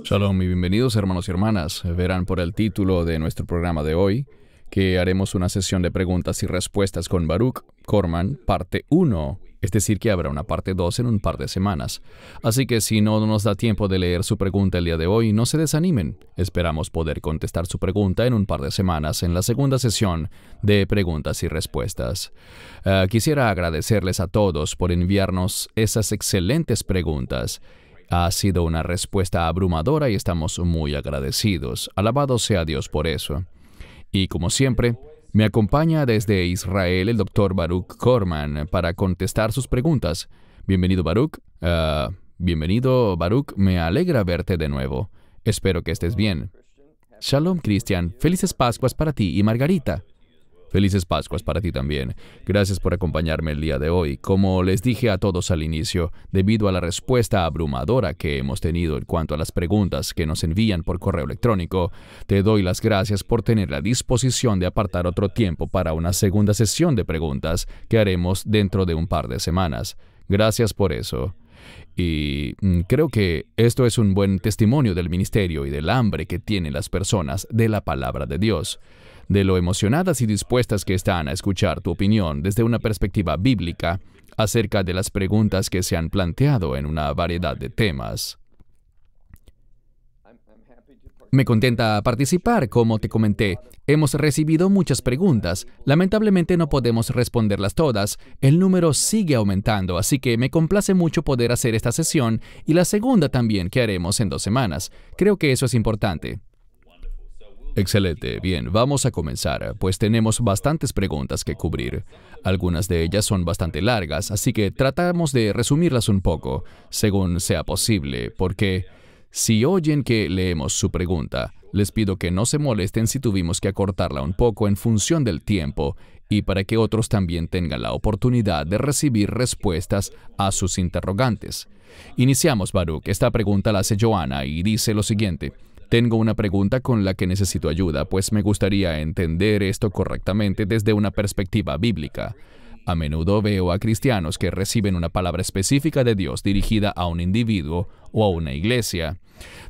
Shalom y bienvenidos hermanos y hermanas. Verán por el título de nuestro programa de hoy que haremos una sesión de preguntas y respuestas con Baruch Corman, parte 1. Es decir, que habrá una parte 2 en un par de semanas. Así que si no nos da tiempo de leer su pregunta el día de hoy, no se desanimen. Esperamos poder contestar su pregunta en un par de semanas en la segunda sesión de preguntas y respuestas. Quisiera agradecerles a todos por enviarnos esas excelentes preguntas. Ha sido una respuesta abrumadora y estamos muy agradecidos. Alabado sea Dios por eso. Y como siempre, me acompaña desde Israel el Dr. Baruch Corman para contestar sus preguntas. Bienvenido, Baruch. Bienvenido, Baruch. Me alegra verte de nuevo. Espero que estés bien. Shalom, Cristian. Felices Pascuas para ti y Margarita. Felices Pascuas para ti también. Gracias por acompañarme el día de hoy. Como les dije a todos al inicio, debido a la respuesta abrumadora que hemos tenido en cuanto a las preguntas que nos envían por correo electrónico, te doy las gracias por tener la disposición de apartar otro tiempo para una segunda sesión de preguntas que haremos dentro de un par de semanas. Gracias por eso. Y creo que esto es un buen testimonio del ministerio y del hambre que tienen las personas de la palabra de Dios, de lo emocionadas y dispuestas que están a escuchar tu opinión desde una perspectiva bíblica acerca de las preguntas que se han planteado en una variedad de temas. Me contenta participar, como te comenté. Hemos recibido muchas preguntas. Lamentablemente no podemos responderlas todas. El número sigue aumentando, así que me complace mucho poder hacer esta sesión y la segunda también que haremos en 2 semanas. Creo que eso es importante. Excelente. Bien, vamos a comenzar, pues tenemos bastantes preguntas que cubrir. Algunas de ellas son bastante largas, así que tratamos de resumirlas un poco, según sea posible, porque si oyen que leemos su pregunta, les pido que no se molesten si tuvimos que acortarla un poco en función del tiempo y para que otros también tengan la oportunidad de recibir respuestas a sus interrogantes. Iniciamos, Baruch. Esta pregunta la hace Joana y dice lo siguiente. Tengo una pregunta con la que necesito ayuda, pues me gustaría entender esto correctamente desde una perspectiva bíblica. A menudo veo a cristianos que reciben una palabra específica de Dios dirigida a un individuo o a una iglesia.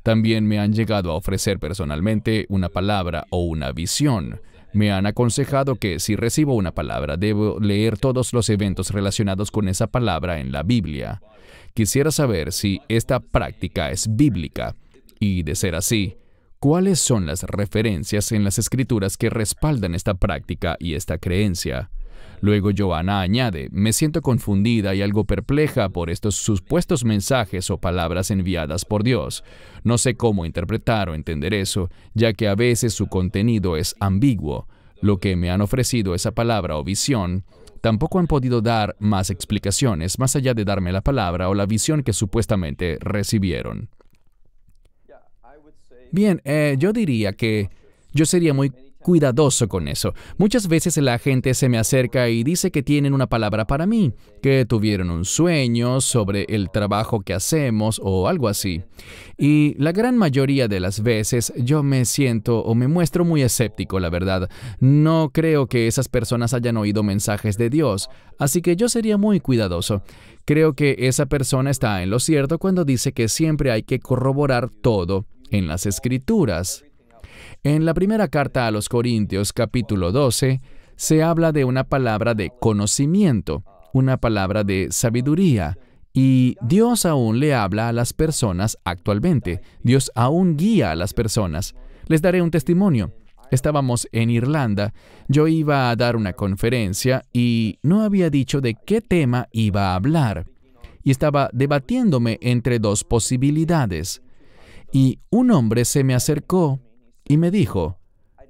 También me han llegado a ofrecer personalmente una palabra o una visión. Me han aconsejado que si recibo una palabra, debo leer todos los eventos relacionados con esa palabra en la Biblia. Quisiera saber si esta práctica es bíblica. Y de ser así, ¿cuáles son las referencias en las Escrituras que respaldan esta práctica y esta creencia? Luego Joana añade, me siento confundida y algo perpleja por estos supuestos mensajes o palabras enviadas por Dios. No sé cómo interpretar o entender eso, ya que a veces su contenido es ambiguo. Lo que me han ofrecido esa palabra o visión, tampoco han podido dar más explicaciones más allá de darme la palabra o la visión que supuestamente recibieron. Bien, yo diría que yo sería muy cuidadoso con eso. Muchas veces la gente se me acerca y dice que tienen una palabra para mí, que tuvieron un sueño sobre el trabajo que hacemos o algo así. Y la gran mayoría de las veces yo me siento o me muestro muy escéptico, la verdad. No creo que esas personas hayan oído mensajes de Dios, así que yo sería muy cuidadoso. Creo que esa persona está en lo cierto cuando dice que siempre hay que corroborar todo en las Escrituras. En la primera carta a los Corintios, capítulo 12, se habla de una palabra de conocimiento, una palabra de sabiduría, y Dios aún le habla a las personas actualmente. Dios aún guía a las personas. Les daré un testimonio. Estábamos en Irlanda, yo iba a dar una conferencia y no había dicho de qué tema iba a hablar, y estaba debatiéndome entre 2 posibilidades. Y un hombre se me acercó y me dijo,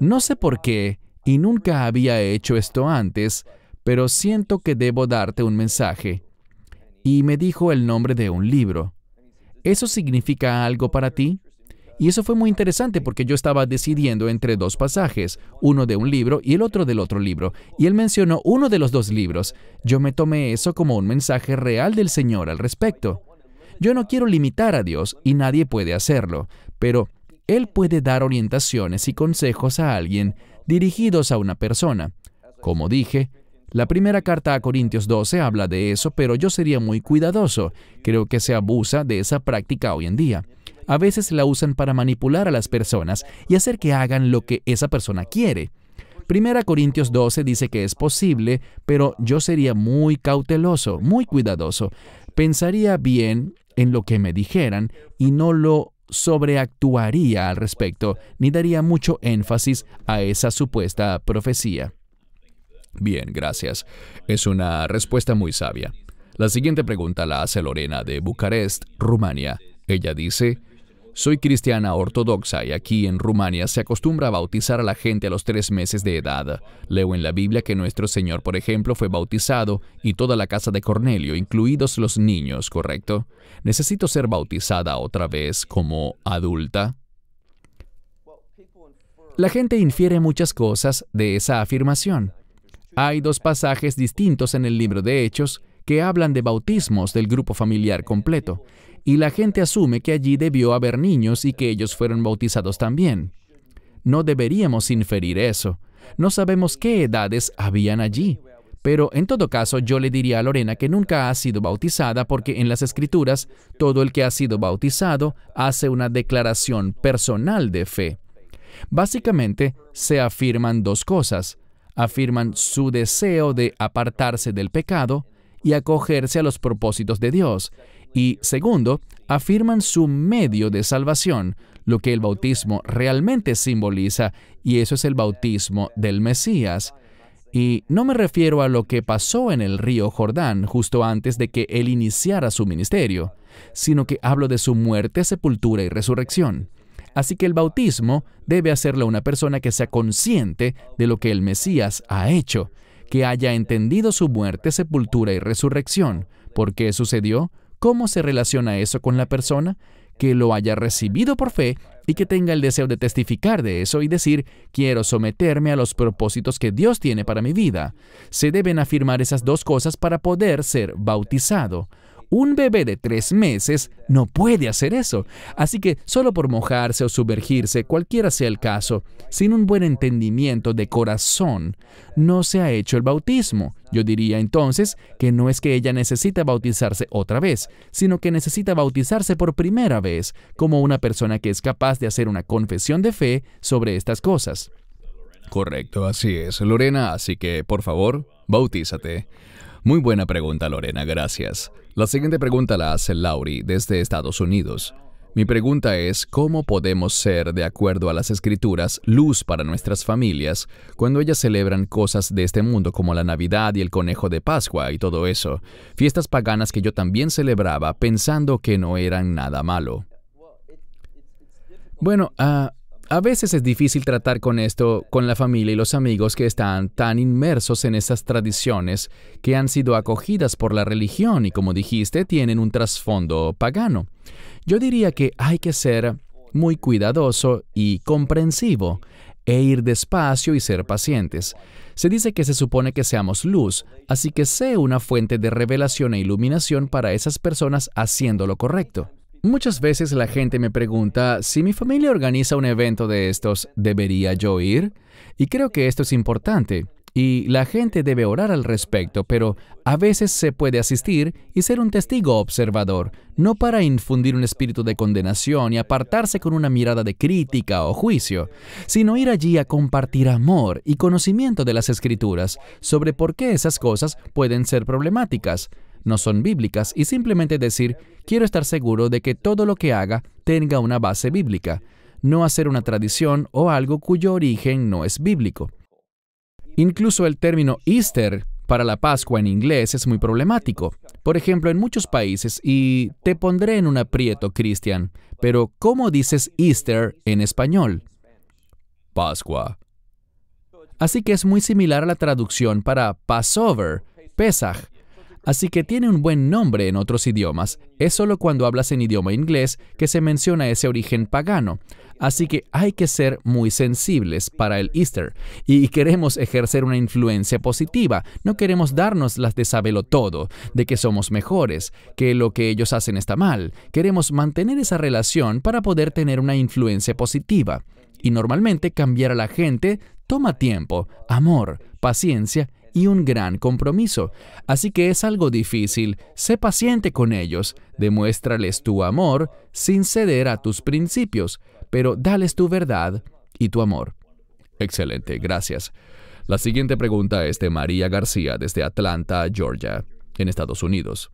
no sé por qué, y nunca había hecho esto antes, pero siento que debo darte un mensaje. Y me dijo el nombre de un libro. ¿Eso significa algo para ti? Y eso fue muy interesante porque yo estaba decidiendo entre 2 pasajes, uno de un libro y el otro del otro libro, y él mencionó uno de los 2 libros. Yo me tomé eso como un mensaje real del Señor al respecto. Yo no quiero limitar a Dios y nadie puede hacerlo, pero Él puede dar orientaciones y consejos a alguien dirigidos a una persona. Como dije, la primera carta a Corintios 12 habla de eso, pero yo sería muy cuidadoso. Creo que se abusa de esa práctica hoy en día. A veces la usan para manipular a las personas y hacer que hagan lo que esa persona quiere. 1 Corintios 12 dice que es posible, pero yo sería muy cauteloso, muy cuidadoso. Pensaría bien en lo que me dijeran y no lo sobreactuaría al respecto, ni daría mucho énfasis a esa supuesta profecía. Bien, gracias. Es una respuesta muy sabia. La siguiente pregunta la hace Lorena de Bucarest, Rumania. Ella dice: soy cristiana ortodoxa y aquí en Rumania se acostumbra a bautizar a la gente a los 3 meses de edad. Leo en la Biblia que nuestro Señor, por ejemplo, fue bautizado y toda la casa de Cornelio, incluidos los niños, ¿correcto? ¿Necesito ser bautizada otra vez como adulta? La gente infiere muchas cosas de esa afirmación. Hay 2 pasajes distintos en el libro de Hechos que hablan de bautismos del grupo familiar completo, y la gente asume que allí debió haber niños y que ellos fueron bautizados también. No deberíamos inferir eso. No sabemos qué edades habían allí. Pero en todo caso, yo le diría a Lorena que nunca ha sido bautizada porque en las Escrituras, todo el que ha sido bautizado hace una declaración personal de fe. Básicamente, se afirman 2 cosas. Afirman su deseo de apartarse del pecado y acogerse a los propósitos de Dios. Y segundo, afirman su medio de salvación, lo que el bautismo realmente simboliza, y eso es el bautismo del Mesías. Y no me refiero a lo que pasó en el río Jordán justo antes de que él iniciara su ministerio, sino que hablo de su muerte, sepultura y resurrección. Así que el bautismo debe hacerlo una persona que sea consciente de lo que el Mesías ha hecho, que haya entendido su muerte, sepultura y resurrección. ¿Por qué sucedió? ¿Cómo se relaciona eso con la persona? Que lo haya recibido por fe y que tenga el deseo de testificar de eso y decir: quiero someterme a los propósitos que Dios tiene para mi vida. Se deben afirmar esas 2 cosas para poder ser bautizado. Un bebé de 3 meses no puede hacer eso. Así que solo por mojarse o sumergirse, cualquiera sea el caso, sin un buen entendimiento de corazón, no se ha hecho el bautismo. Yo diría entonces que no es que ella necesita bautizarse otra vez, sino que necesita bautizarse por primera vez, como una persona que es capaz de hacer una confesión de fe sobre estas cosas. Correcto, así es, Lorena, así que, por favor, bautízate. Muy buena pregunta, Lorena, gracias. La siguiente pregunta la hace Laurie desde Estados Unidos. Mi pregunta es: ¿cómo podemos ser, de acuerdo a las Escrituras, luz para nuestras familias cuando ellas celebran cosas de este mundo como la Navidad y el conejo de Pascua y todo eso? Fiestas paganas que yo también celebraba pensando que no eran nada malo. Bueno, a veces es difícil tratar con esto con la familia y los amigos que están tan inmersos en esas tradiciones que han sido acogidas por la religión y, como dijiste, tienen un trasfondo pagano. Yo diría que hay que ser muy cuidadoso y comprensivo e ir despacio y ser pacientes. Se dice que se supone que seamos luz, así que sé una fuente de revelación e iluminación para esas personas haciendo lo correcto. Muchas veces la gente me pregunta: si mi familia organiza un evento de estos, ¿debería yo ir? Y creo que esto es importante, y la gente debe orar al respecto, pero a veces se puede asistir y ser un testigo observador, no para infundir un espíritu de condenación y apartarse con una mirada de crítica o juicio, sino ir allí a compartir amor y conocimiento de las Escrituras sobre por qué esas cosas pueden ser problemáticas, no son bíblicas, y simplemente decir: quiero estar seguro de que todo lo que haga tenga una base bíblica, no hacer una tradición o algo cuyo origen no es bíblico. Incluso el término Easter para la Pascua en inglés es muy problemático. Por ejemplo, en muchos países, y te pondré en un aprieto, Christian, pero ¿cómo dices Easter en español? Pascua. Así que es muy similar a la traducción para Passover, Pesaj. Así que tiene un buen nombre en otros idiomas. Es solo cuando hablas en idioma inglés que se menciona ese origen pagano. Así que hay que ser muy sensibles para el Easter. Y queremos ejercer una influencia positiva. No queremos darnos las de sabelo todo, de que somos mejores, que lo que ellos hacen está mal. Queremos mantener esa relación para poder tener una influencia positiva. Y normalmente cambiar a la gente toma tiempo, amor, paciencia y un gran compromiso. Así que es algo difícil. Sé paciente con ellos. Demuéstrales tu amor sin ceder a tus principios, pero dales tu verdad y tu amor. Excelente, gracias. La siguiente pregunta es de María García desde Atlanta, Georgia, en Estados Unidos.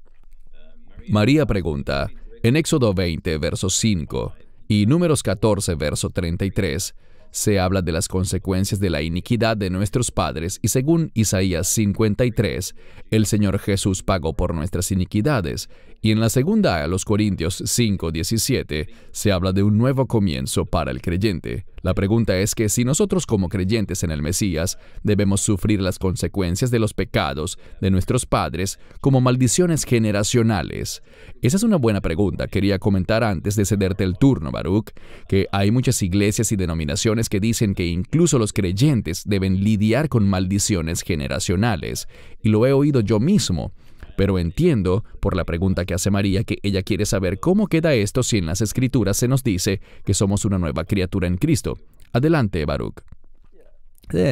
María pregunta, en Éxodo 20, verso 5 y Números 14, verso 33, se habla de las consecuencias de la iniquidad de nuestros padres y según Isaías 53, el Señor Jesús pagó por nuestras iniquidades. Y en la segunda a los Corintios 5:17 se habla de un nuevo comienzo para el creyente. La pregunta es que si nosotros como creyentes en el Mesías debemos sufrir las consecuencias de los pecados de nuestros padres como maldiciones generacionales. Esa es una buena pregunta. Quería comentar antes de cederte el turno, Baruch, que hay muchas iglesias y denominaciones que dicen que incluso los creyentes deben lidiar con maldiciones generacionales. Y lo he oído yo mismo. Pero entiendo, por la pregunta que hace María, que ella quiere saber cómo queda esto si en las Escrituras se nos dice que somos una nueva criatura en Cristo. Adelante, Baruch.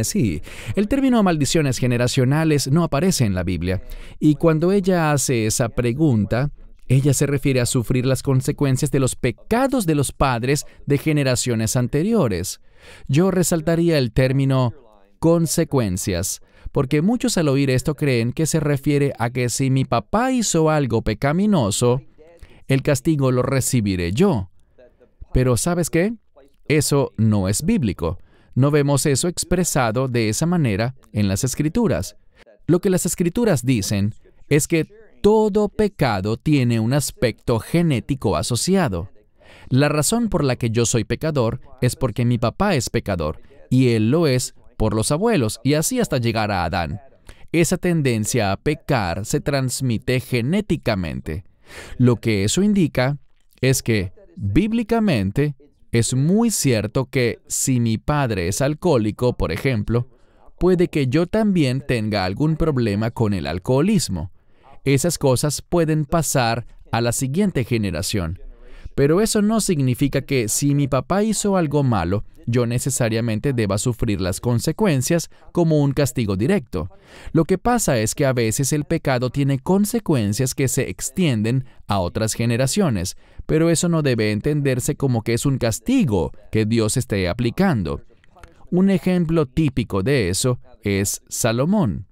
Sí, el término maldiciones generacionales no aparece en la Biblia. Y cuando ella hace esa pregunta, ella se refiere a sufrir las consecuencias de los pecados de los padres de generaciones anteriores. Yo resaltaría el término consecuencias, porque muchos al oír esto creen que se refiere a que si mi papá hizo algo pecaminoso, el castigo lo recibiré yo. Pero ¿sabes qué? Eso no es bíblico. No vemos eso expresado de esa manera en las Escrituras. Lo que las Escrituras dicen es que todo pecado tiene un aspecto genético asociado. La razón por la que yo soy pecador es porque mi papá es pecador, y él lo es por los abuelos, y así hasta llegar a Adán. Esa tendencia a pecar se transmite genéticamente. Lo que eso indica es que, bíblicamente, es muy cierto que si mi padre es alcohólico, por ejemplo, puede que yo también tenga algún problema con el alcoholismo. Esas cosas pueden pasar a la siguiente generación. Pero eso no significa que si mi papá hizo algo malo, yo necesariamente deba sufrir las consecuencias como un castigo directo. Lo que pasa es que a veces el pecado tiene consecuencias que se extienden a otras generaciones, pero eso no debe entenderse como que es un castigo que Dios esté aplicando. Un ejemplo típico de eso es Salomón.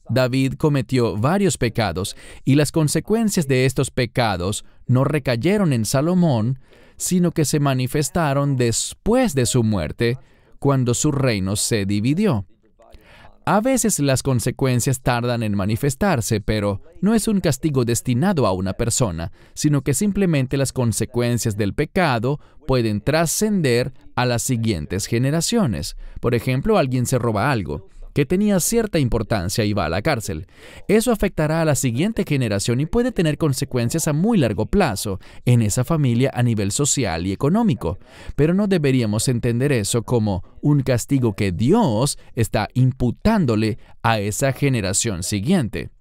David cometió varios pecados y las consecuencias de estos pecados no recayeron en Salomón, sino que se manifestaron después de su muerte, cuando su reino se dividió. A veces las consecuencias tardan en manifestarse, pero no es un castigo destinado a una persona, sino que simplemente las consecuencias del pecado pueden trascender a las siguientes generaciones. Por ejemplo, alguien se roba algo que tenía cierta importancia y va a la cárcel. Eso afectará a la siguiente generación y puede tener consecuencias a muy largo plazo en esa familia a nivel social y económico. Pero no deberíamos entender eso como un castigo que Dios está imputándole a esa generación siguiente.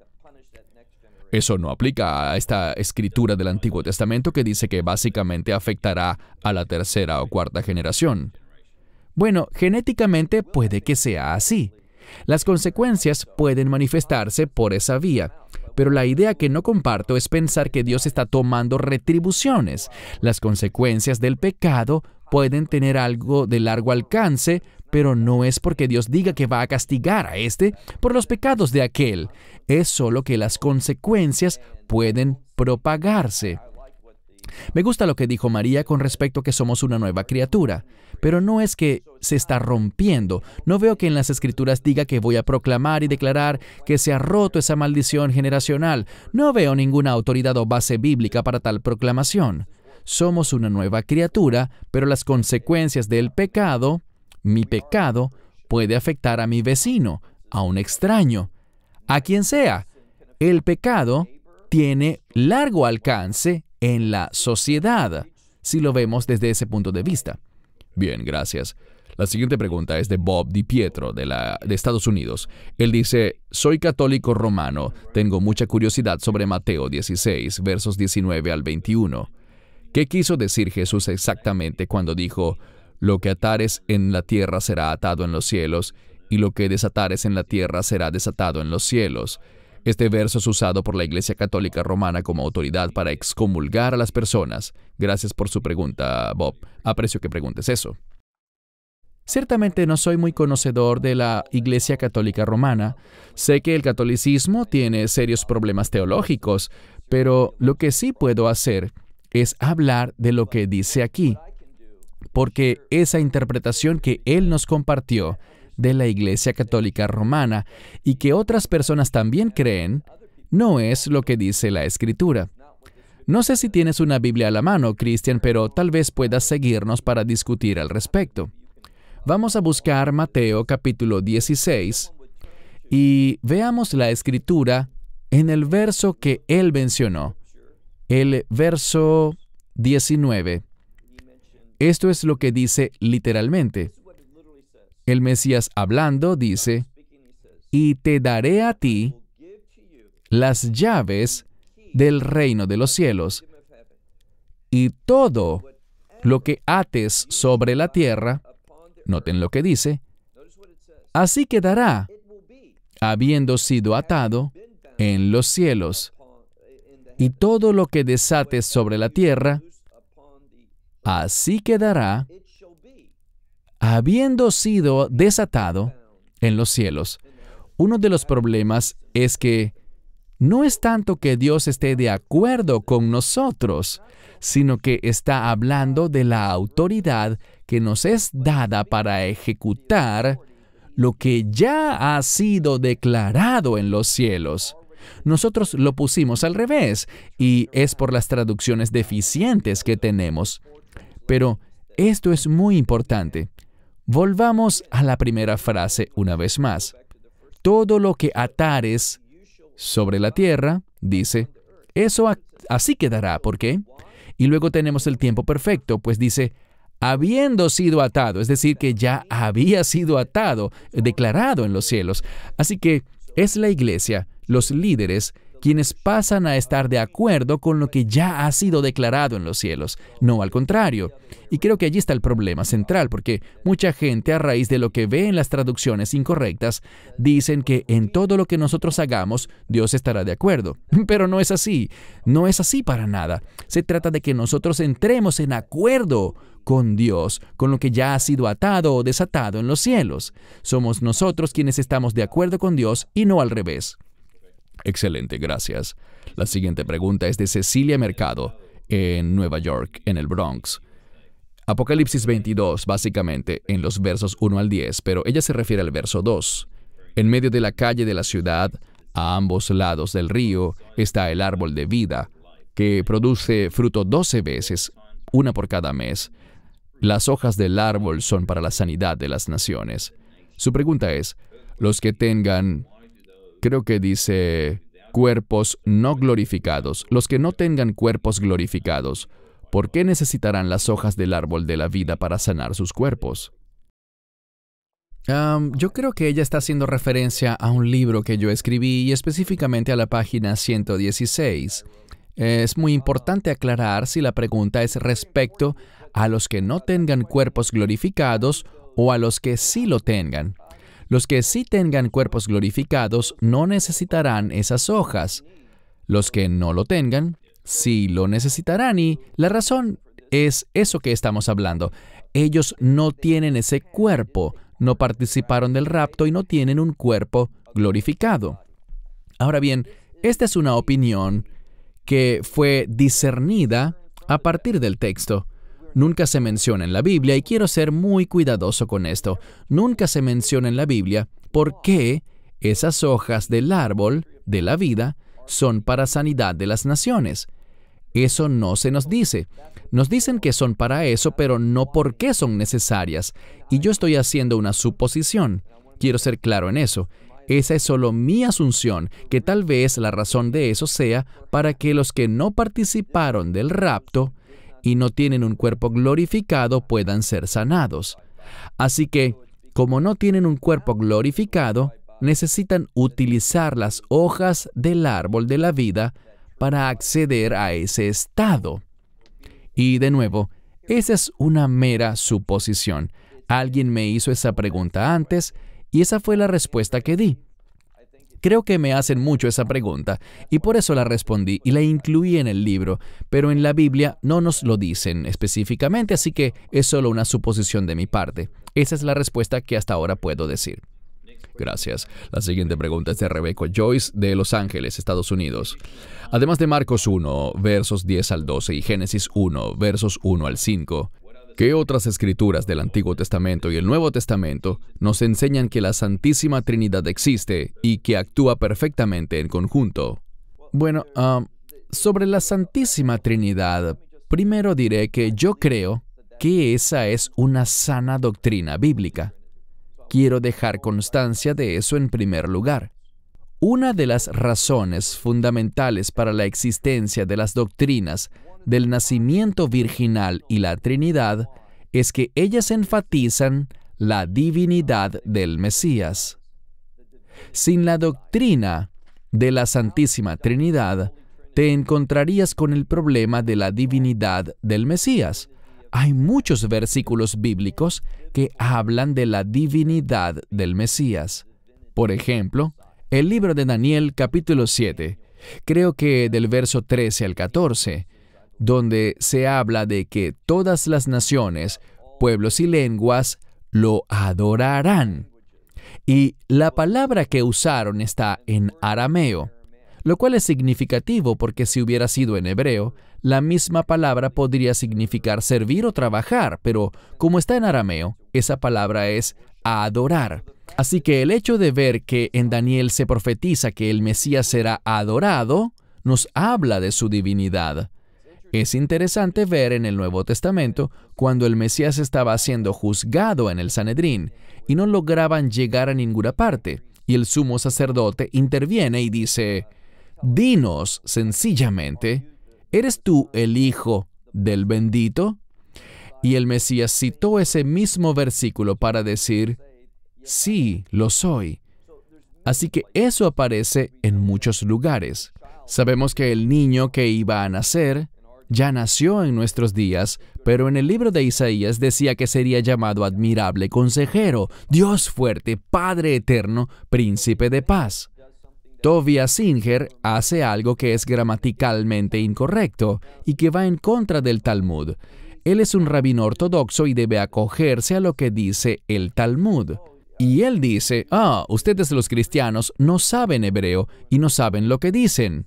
Eso no aplica a esta escritura del Antiguo Testamento que dice que básicamente afectará a la tercera o cuarta generación. Bueno, genéticamente puede que sea así. Las consecuencias pueden manifestarse por esa vía, pero la idea que no comparto es pensar que Dios está tomando retribuciones. Las consecuencias del pecado pueden tener algo de largo alcance, pero no es porque Dios diga que va a castigar a este por los pecados de aquel. Es solo que las consecuencias pueden propagarse. Me gusta lo que dijo María con respecto a que somos una nueva criatura, pero no es que se está rompiendo. No veo que en las Escrituras diga que voy a proclamar y declarar que se ha roto esa maldición generacional. No veo ninguna autoridad o base bíblica para tal proclamación. Somos una nueva criatura, pero las consecuencias del pecado, mi pecado, puede afectar a mi vecino, a un extraño, a quien sea. El pecado tiene largo alcance en la sociedad, si lo vemos desde ese punto de vista. Bien, gracias. La siguiente pregunta es de Bob Di Pietro, de Estados Unidos. Él dice, soy católico romano, tengo mucha curiosidad sobre Mateo 16, versos 19 al 21. ¿Qué quiso decir Jesús exactamente cuando dijo, lo que atares en la tierra será atado en los cielos, y lo que desatares en la tierra será desatado en los cielos. Este verso es usado por la Iglesia Católica Romana como autoridad para excomulgar a las personas. Gracias por su pregunta, Bob. Aprecio que preguntes eso. Ciertamente no soy muy conocedor de la Iglesia Católica Romana. Sé que el catolicismo tiene serios problemas teológicos, pero lo que sí puedo hacer es hablar de lo que dice aquí, porque esa interpretación que él nos compartió de la Iglesia Católica Romana y que otras personas también creen, no es lo que dice la Escritura. No sé si tienes una Biblia a la mano, Christian, pero tal vez puedas seguirnos para discutir al respecto. Vamos a buscar Mateo capítulo 16 y veamos la Escritura en el verso que él mencionó, el verso 19. Esto es lo que dice literalmente. El Mesías hablando dice, y te daré a ti las llaves del reino de los cielos, y todo lo que ates sobre la tierra, noten lo que dice, así quedará, habiendo sido atado en los cielos, y todo lo que desates sobre la tierra, así quedará, habiendo sido desatado en los cielos. Uno de los problemas es que no es tanto que Dios esté de acuerdo con nosotros, sino que está hablando de la autoridad que nos es dada para ejecutar lo que ya ha sido declarado en los cielos. Nosotros lo pusimos al revés, y es por las traducciones deficientes que tenemos. Pero esto es muy importante. Volvamos a la primera frase una vez más. Todo lo que atares sobre la tierra, dice, eso así quedará. ¿Por qué? Y luego tenemos el tiempo perfecto, pues dice, habiendo sido atado, es decir, que ya había sido atado, declarado en los cielos. Así que es la iglesia, los líderes, quienes pasan a estar de acuerdo con lo que ya ha sido declarado en los cielos, no al contrario. Y creo que allí está el problema central, porque mucha gente, a raíz de lo que ve en las traducciones incorrectas, dicen que en todo lo que nosotros hagamos, Dios estará de acuerdo. Pero no es así, no es así para nada. Se trata de que nosotros entremos en acuerdo con Dios, con lo que ya ha sido atado o desatado en los cielos. Somos nosotros quienes estamos de acuerdo con Dios y no al revés. Excelente, gracias. La siguiente pregunta es de Cecilia Mercado, en Nueva York, en el Bronx. Apocalipsis 22, básicamente, en los versos 1 al 10, pero ella se refiere al verso 2. En medio de la calle de la ciudad, a ambos lados del río, está el árbol de vida, que produce fruto 12 veces, una por cada mes. Las hojas del árbol son para la sanidad de las naciones. Su pregunta es, los que tengan, creo que dice, cuerpos no glorificados, los que no tengan cuerpos glorificados, ¿por qué necesitarán las hojas del árbol de la vida para sanar sus cuerpos? Yo creo que ella está haciendo referencia a un libro que yo escribí y específicamente a la página 116. Es muy importante aclarar si la pregunta es respecto a los que no tengan cuerpos glorificados o a los que sí lo tengan. Los que sí tengan cuerpos glorificados no necesitarán esas hojas. Los que no lo tengan, sí lo necesitarán, y la razón es eso que estamos hablando. Ellos no tienen ese cuerpo, no participaron del rapto y no tienen un cuerpo glorificado. Ahora bien, esta es una opinión que fue discernida a partir del texto. Nunca se menciona en la Biblia, y quiero ser muy cuidadoso con esto, nunca se menciona en la Biblia por qué esas hojas del árbol de la vida son para sanidad de las naciones. Eso no se nos dice. Nos dicen que son para eso, pero no por qué son necesarias. Y yo estoy haciendo una suposición. Quiero ser claro en eso. Esa es solo mi asunción, que tal vez la razón de eso sea para que los que no participaron del rapto y no tienen un cuerpo glorificado puedan ser sanados. Así que, como no tienen un cuerpo glorificado, necesitan utilizar las hojas del árbol de la vida para acceder a ese estado. Y de nuevo, esa es una mera suposición. Alguien me hizo esa pregunta antes Y esa fue la respuesta que di. Creo que me hacen mucho esa pregunta, y por eso la respondí y la incluí en el libro, pero en la Biblia no nos lo dicen específicamente, así que es solo una suposición de mi parte. Esa es la respuesta que hasta ahora puedo decir. Gracias. La siguiente pregunta es de Rebecca Joyce, de Los Ángeles, Estados Unidos. Además de Marcos 1, versos 10 al 12 y Génesis 1, versos 1 al 5, ¿qué otras escrituras del Antiguo Testamento y el Nuevo Testamento nos enseñan que la Santísima Trinidad existe y que actúa perfectamente en conjunto? Bueno, sobre la Santísima Trinidad, primero diré que yo creo que esa es una sana doctrina bíblica. Quiero dejar constancia de eso en primer lugar. Una de las razones fundamentales para la existencia de las doctrinas del nacimiento virginal y la Trinidad es que ellas enfatizan la divinidad del Mesías. Sin la doctrina de la Santísima Trinidad, te encontrarías con el problema de la divinidad del Mesías. Hay muchos versículos bíblicos que hablan de la divinidad del Mesías. Por ejemplo, el libro de Daniel, capítulo 7, creo que del verso 13 al 14, donde se habla de que todas las naciones, pueblos y lenguas lo adorarán. Y la palabra que usaron está en arameo, lo cual es significativo porque si hubiera sido en hebreo, la misma palabra podría significar servir o trabajar, pero como está en arameo, esa palabra es adorar. Así que el hecho de ver que en Daniel se profetiza que el Mesías será adorado, nos habla de su divinidad. Es interesante ver en el Nuevo Testamento cuando el Mesías estaba siendo juzgado en el Sanedrín y no lograban llegar a ninguna parte, y el sumo sacerdote interviene y dice: «Dinos sencillamente, ¿eres tú el Hijo del Bendito?» Y el Mesías citó ese mismo versículo para decir: «Sí, lo soy». Así que eso aparece en muchos lugares. Sabemos que el niño que iba a nacer ya nació en nuestros días, pero en el libro de Isaías decía que sería llamado Admirable Consejero, Dios Fuerte, Padre Eterno, Príncipe de Paz. Tovia Singer hace algo que es gramaticalmente incorrecto y que va en contra del Talmud. Él es un rabino ortodoxo y debe acogerse a lo que dice el Talmud. Y él dice: ustedes los cristianos no saben hebreo y no saben lo que dicen.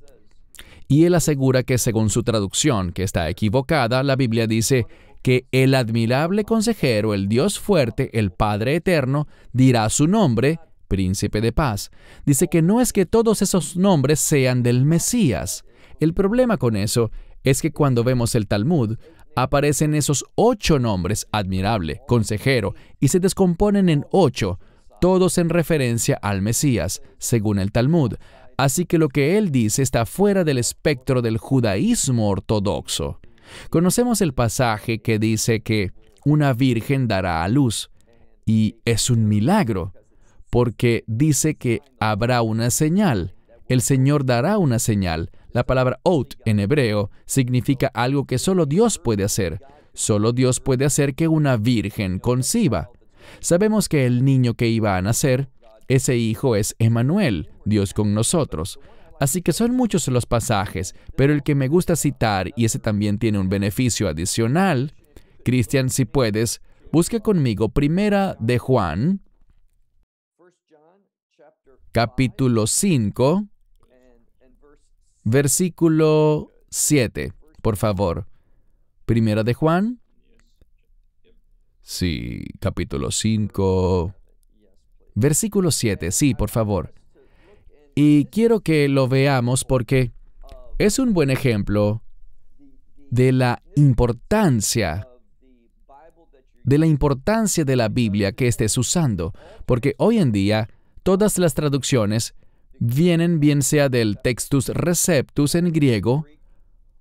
Y él asegura que según su traducción, que está equivocada, la Biblia dice que el admirable consejero, el Dios fuerte, el Padre eterno, dirá su nombre, Príncipe de Paz. Dice que no es que todos esos nombres sean del Mesías. El problema con eso es que cuando vemos el Talmud, aparecen esos 8 nombres, admirable, consejero, y se descomponen en 8, todos en referencia al Mesías, según el Talmud. Así que lo que él dice está fuera del espectro del judaísmo ortodoxo. Conocemos el pasaje que dice que una virgen dará a luz, y es un milagro, porque dice que habrá una señal. El Señor dará una señal. La palabra ot en hebreo significa algo que solo Dios puede hacer. Solo Dios puede hacer que una virgen conciba. Sabemos que el niño que iba a nacer, ese hijo es Emmanuel, Dios con nosotros. Así que son muchos los pasajes, pero el que me gusta citar, y ese también tiene un beneficio adicional, Cristian, si puedes, busque conmigo Primera de Juan, capítulo 5, versículo 7, por favor. Primera de Juan. Sí, capítulo 5, versículo 7, sí, por favor. Y quiero que lo veamos porque es un buen ejemplo de la importancia de la Biblia que estés usando, porque hoy en día todas las traducciones vienen bien sea del Textus Receptus en griego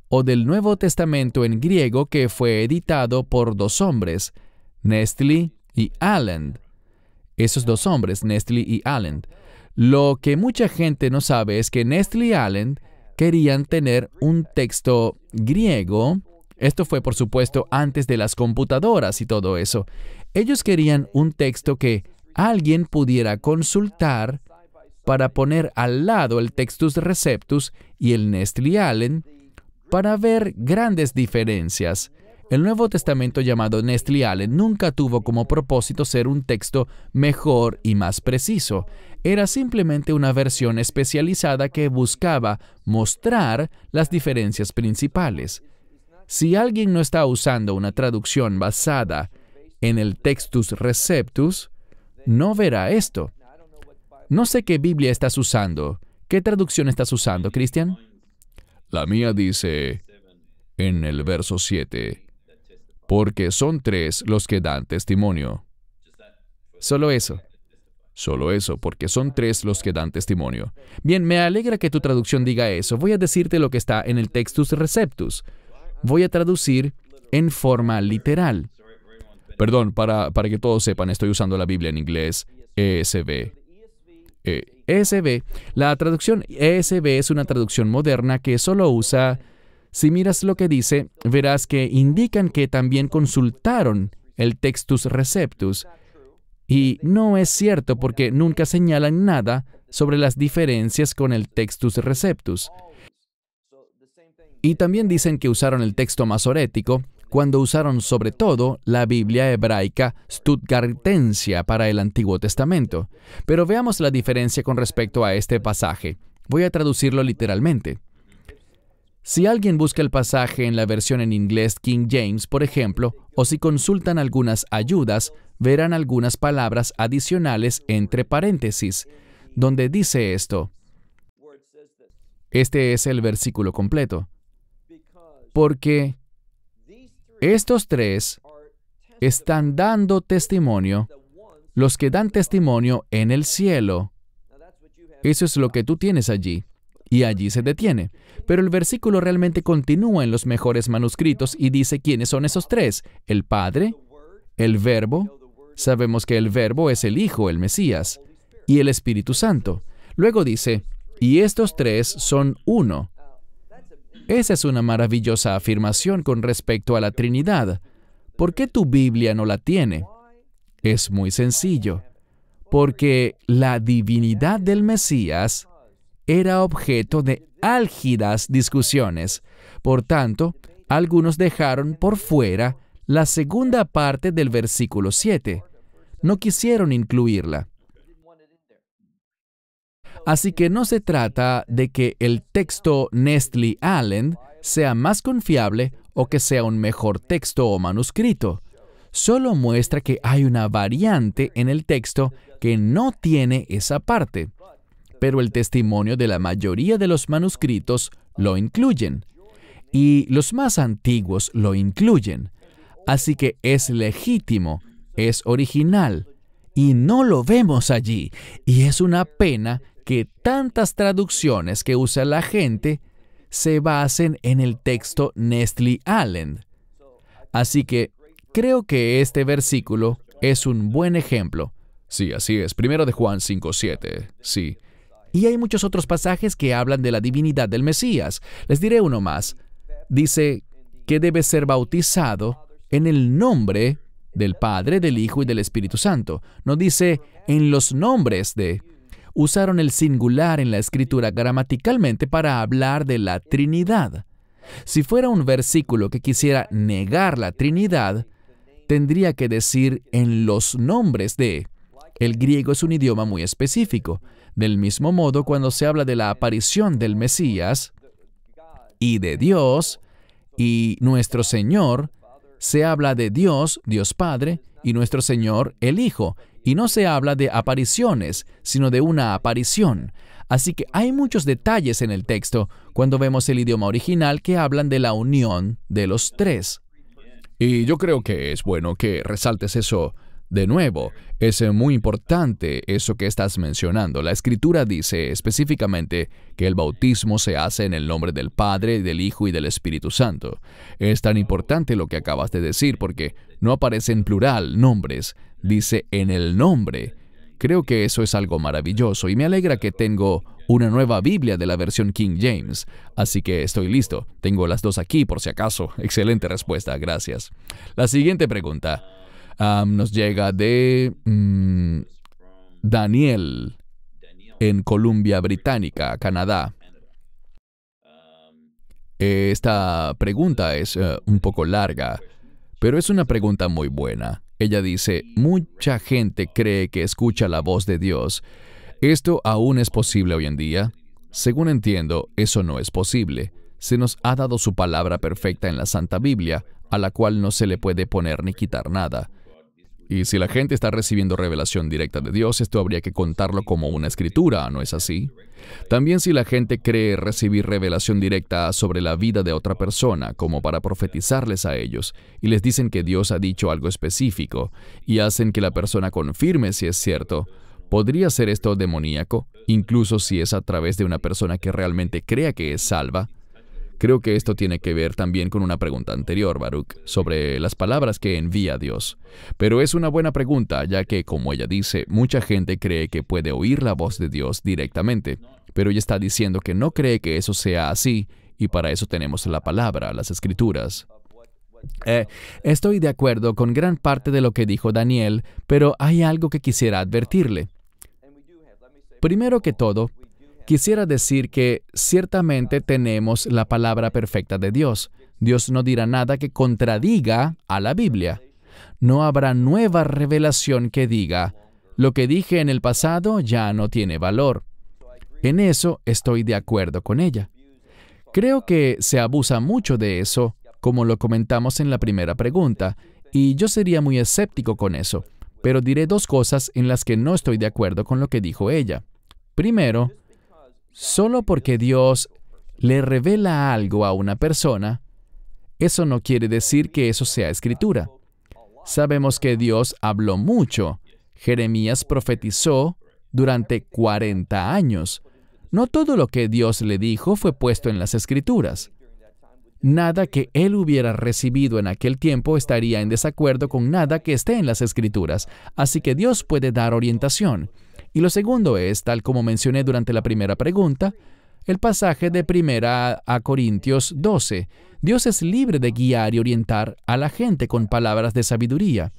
o del Nuevo Testamento en griego que fue editado por 2 hombres, Nestle y Allen. Esos 2 hombres, Nestle y Allen. Lo que mucha gente no sabe es que Nestle y Allen querían tener un texto griego. Esto fue, por supuesto, antes de las computadoras y todo eso. Ellos querían un texto que alguien pudiera consultar para poner al lado el Textus Receptus y el Nestle Aland para ver grandes diferencias. El Nuevo Testamento llamado Nestle Aland nunca tuvo como propósito ser un texto mejor y más preciso. Era simplemente una versión especializada que buscaba mostrar las diferencias principales. Si alguien no está usando una traducción basada en el Textus Receptus, no verá esto. No sé qué Biblia estás usando. ¿Qué traducción estás usando, Cristian? La mía dice en el verso 7, porque son 3 los que dan testimonio. Solo eso. Solo eso, porque son 3 los que dan testimonio. Bien, me alegra que tu traducción diga eso. Voy a decirte lo que está en el Textus Receptus. Voy a traducir en forma literal. Perdón, para que todos sepan, estoy usando la Biblia en inglés, ESV. ESV, la traducción ESV es una traducción moderna que solo usa, si miras lo que dice, verás que indican que también consultaron el Textus Receptus. Y no es cierto porque nunca señalan nada sobre las diferencias con el Textus Receptus. Y también dicen que usaron el texto masorético cuando usaron sobre todo la Biblia hebraica Stuttgartensia para el Antiguo Testamento. Pero veamos la diferencia con respecto a este pasaje. Voy a traducirlo literalmente. Si alguien busca el pasaje en la versión en inglés King James, por ejemplo, o si consultan algunas ayudas, verán algunas palabras adicionales entre paréntesis, donde dice esto. Este es el versículo completo. Porque estos 3 están dando testimonio, los que dan testimonio en el cielo. Eso es lo que tú tienes allí. Y allí se detiene. Pero el versículo realmente continúa en los mejores manuscritos y dice quiénes son esos 3. El Padre, el Verbo, sabemos que el Verbo es el Hijo, el Mesías, y el Espíritu Santo. Luego dice, y estos 3 son uno. Esa es una maravillosa afirmación con respecto a la Trinidad. ¿Por qué tu Biblia no la tiene? Es muy sencillo. Porque la divinidad del Mesías era objeto de álgidas discusiones. Por tanto, algunos dejaron por fuera la segunda parte del versículo 7. No quisieron incluirla. Así que no se trata de que el texto Nestle Aland sea más confiable o que sea un mejor texto o manuscrito. Solo muestra que hay una variante en el texto que no tiene esa parte. Pero el testimonio de la mayoría de los manuscritos lo incluyen. Y los más antiguos lo incluyen. Así que es legítimo, es original. Y no lo vemos allí. Y es una pena que tantas traducciones que usa la gente se basen en el texto Nestle Aland. Así que creo que este versículo es un buen ejemplo. Sí, así es. 1 de Juan 5:7. Sí. Y hay muchos otros pasajes que hablan de la divinidad del Mesías. Les diré uno más. Dice que debe ser bautizado en el nombre del Padre, del Hijo y del Espíritu Santo. No dice en los nombres de... Usaron el singular en la escritura gramaticalmente para hablar de la Trinidad. Si fuera un versículo que quisiera negar la Trinidad, tendría que decir en los nombres de... El griego es un idioma muy específico. Del mismo modo, cuando se habla de la aparición del Mesías y de Dios y nuestro Señor, se habla de Dios, Dios Padre, y nuestro Señor, el Hijo. Y no se habla de apariciones, sino de una aparición. Así que hay muchos detalles en el texto cuando vemos el idioma original que hablan de la unión de los 3. Y yo creo que es bueno que resaltes eso de nuevo. Es muy importante eso que estás mencionando. La Escritura dice específicamente que el bautismo se hace en el nombre del Padre, del Hijo y del Espíritu Santo. Es tan importante lo que acabas de decir porque no aparece en plural nombres, dice en el nombre. Creo que eso es algo maravilloso y me alegra que tengo una nueva Biblia de la versión King James. Así que estoy listo. Tengo las dos aquí por si acaso. Excelente respuesta, gracias. La siguiente pregunta nos llega de Daniel, en Columbia Británica, Canadá. Esta pregunta es un poco larga, pero es una pregunta muy buena. Ella dice, mucha gente cree que escucha la voz de Dios. ¿Esto aún es posible hoy en día? Según entiendo, eso no es posible. Se nos ha dado su palabra perfecta en la Santa Biblia, a la cual no se le puede poner ni quitar nada. Y si la gente está recibiendo revelación directa de Dios, esto habría que contarlo como una escritura, ¿no es así? También si la gente cree recibir revelación directa sobre la vida de otra persona, como para profetizarles a ellos, y les dicen que Dios ha dicho algo específico, y hacen que la persona confirme si es cierto, ¿podría ser esto demoníaco, incluso si es a través de una persona que realmente crea que es salva? Creo que esto tiene que ver también con una pregunta anterior, Baruch, sobre las palabras que envía Dios. Pero es una buena pregunta, ya que, como ella dice, mucha gente cree que puede oír la voz de Dios directamente, pero ella está diciendo que no cree que eso sea así, y para eso tenemos la palabra, las Escrituras. Estoy de acuerdo con gran parte de lo que dijo Daniel, pero hay algo que quisiera advertirle. Primero que todo, quisiera decir que ciertamente tenemos la palabra perfecta de Dios. Dios no dirá nada que contradiga a la Biblia. No habrá nueva revelación que diga, lo que dije en el pasado ya no tiene valor. En eso estoy de acuerdo con ella. Creo que se abusa mucho de eso, como lo comentamos en la primera pregunta, y yo sería muy escéptico con eso, pero diré dos cosas en las que no estoy de acuerdo con lo que dijo ella. Primero, solo porque Dios le revela algo a una persona, eso no quiere decir que eso sea escritura. Sabemos que Dios habló mucho. Jeremías profetizó durante 40 años. No todo lo que Dios le dijo fue puesto en las Escrituras. Nada que él hubiera recibido en aquel tiempo estaría en desacuerdo con nada que esté en las Escrituras, así que Dios puede dar orientación. Y lo segundo es, tal como mencioné durante la primera pregunta, el pasaje de 1 Corintios 12. Dios es libre de guiar y orientar a la gente con palabras de sabiduría.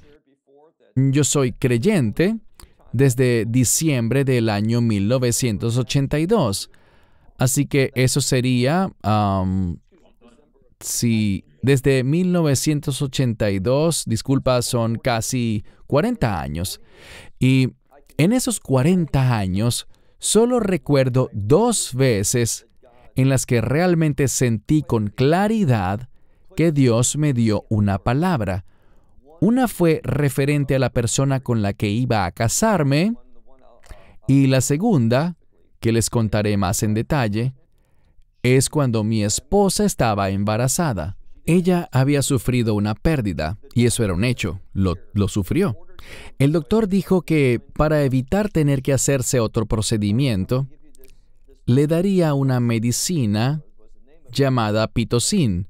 Yo soy creyente desde diciembre del año 1982. Así que eso sería, desde 1982, disculpa, son casi 40 años. Y en esos 40 años, solo recuerdo 2 veces en las que realmente sentí con claridad que Dios me dio una palabra. Una fue referente a la persona con la que iba a casarme, y la segunda, que les contaré más en detalle, es cuando mi esposa estaba embarazada. Ella había sufrido una pérdida, y eso era un hecho, lo sufrió. El doctor dijo que para evitar tener que hacerse otro procedimiento, le daría una medicina llamada pitocin,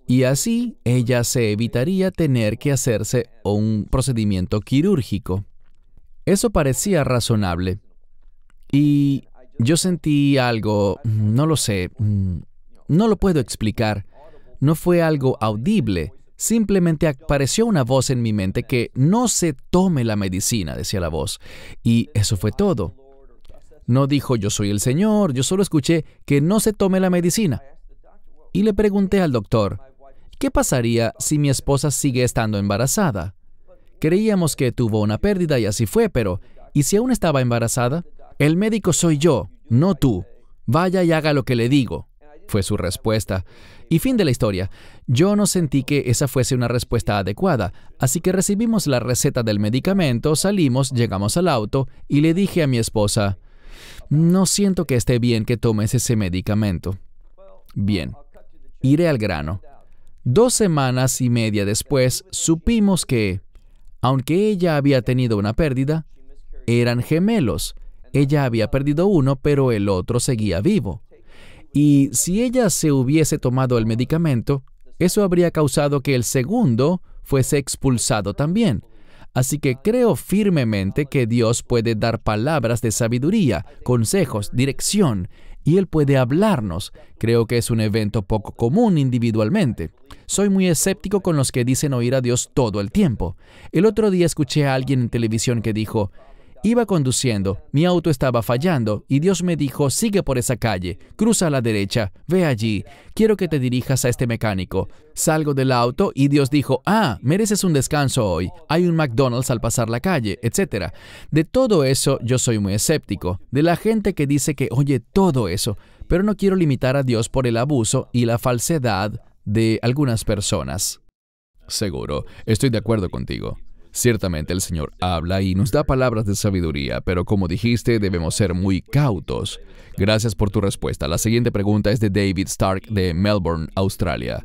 y así ella se evitaría tener que hacerse un procedimiento quirúrgico. Eso parecía razonable. Y yo sentí algo, no lo sé, no lo puedo explicar. No fue algo audible. Simplemente apareció una voz en mi mente que no se tome la medicina, decía la voz. Y eso fue todo. No dijo yo soy el Señor, yo solo escuché que no se tome la medicina. Y le pregunté al doctor, ¿qué pasaría si mi esposa sigue estando embarazada? Creíamos que tuvo una pérdida y así fue, pero ¿y si aún estaba embarazada? El médico soy yo, no tú. Vaya y haga lo que le digo, fue su respuesta. Y fin de la historia. Yo no sentí que esa fuese una respuesta adecuada, así que recibimos la receta del medicamento, salimos, llegamos al auto y le dije a mi esposa, no siento que esté bien que tomes ese medicamento. Bien, iré al grano. 2 semanas y media después, supimos que, aunque ella había tenido una pérdida, eran gemelos. Ella había perdido uno, pero el otro seguía vivo. Y si ella se hubiese tomado el medicamento, eso habría causado que el segundo fuese expulsado también. Así que creo firmemente que Dios puede dar palabras de sabiduría, consejos, dirección, y Él puede hablarnos. Creo que es un evento poco común individualmente. Soy muy escéptico con los que dicen oír a Dios todo el tiempo. El otro día escuché a alguien en televisión que dijo, Iba conduciendo, mi auto estaba fallando y Dios me dijo, sigue por esa calle, cruza a la derecha, ve allí, quiero que te dirijas a este mecánico. Salgo del auto y Dios dijo, mereces un descanso hoy, hay un McDonald's al pasar la calle, etc. De todo eso yo soy muy escéptico, de la gente que dice que oye todo eso, pero no quiero limitar a Dios por el abuso y la falsedad de algunas personas. Seguro, estoy de acuerdo contigo. Ciertamente el Señor habla y nos da palabras de sabiduría, pero como dijiste, debemos ser muy cautos. Gracias por tu respuesta. La siguiente pregunta es de David Stark de Melbourne, Australia.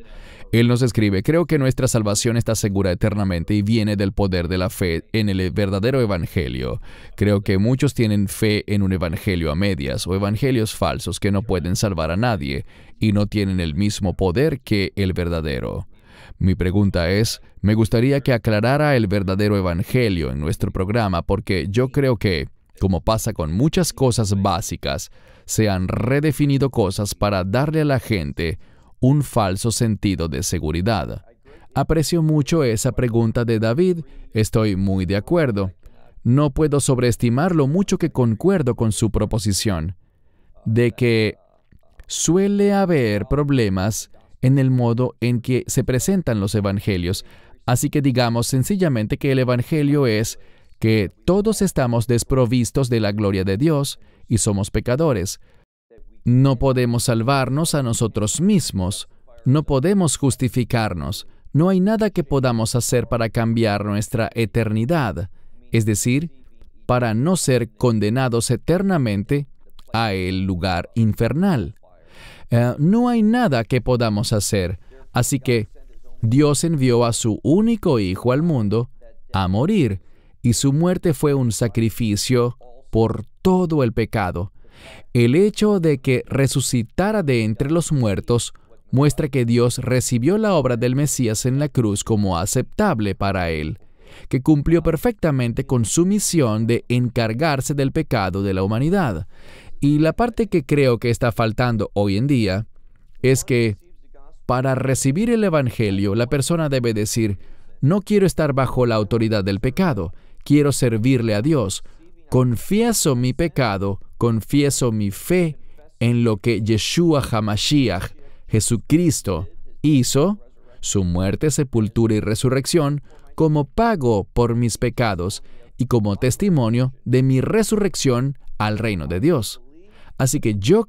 Él nos escribe, creo que nuestra salvación está segura eternamente y viene del poder de la fe en el verdadero evangelio. Creo que muchos tienen fe en un evangelio a medias o evangelios falsos que no pueden salvar a nadie y no tienen el mismo poder que el verdadero. Mi pregunta es, me gustaría que aclarara el verdadero evangelio en nuestro programa porque yo creo que, como pasa con muchas cosas básicas, se han redefinido cosas para darle a la gente un falso sentido de seguridad. Aprecio mucho esa pregunta de David, estoy muy de acuerdo. No puedo sobreestimar lo mucho que concuerdo con su proposición, de que suele haber problemas en el modo en que se presentan los evangelios. Así que digamos sencillamente que el evangelio es que todos estamos desprovistos de la gloria de Dios y somos pecadores. No podemos salvarnos a nosotros mismos, no podemos justificarnos, no hay nada que podamos hacer para cambiar nuestra eternidad, es decir, para no ser condenados eternamente a el lugar infernal. No hay nada que podamos hacer, así que Dios envió a su único Hijo al mundo a morir, y su muerte fue un sacrificio por todo el pecado. El hecho de que resucitara de entre los muertos muestra que Dios recibió la obra del Mesías en la cruz como aceptable para Él, que cumplió perfectamente con su misión de encargarse del pecado de la humanidad. Y la parte que creo que está faltando hoy en día es que para recibir el Evangelio, la persona debe decir, no quiero estar bajo la autoridad del pecado, quiero servirle a Dios. Confieso mi pecado, confieso mi fe en lo que Yeshua HaMashiach, Jesucristo, hizo, su muerte, sepultura y resurrección, como pago por mis pecados y como testimonio de mi resurrección al reino de Dios. Así que yo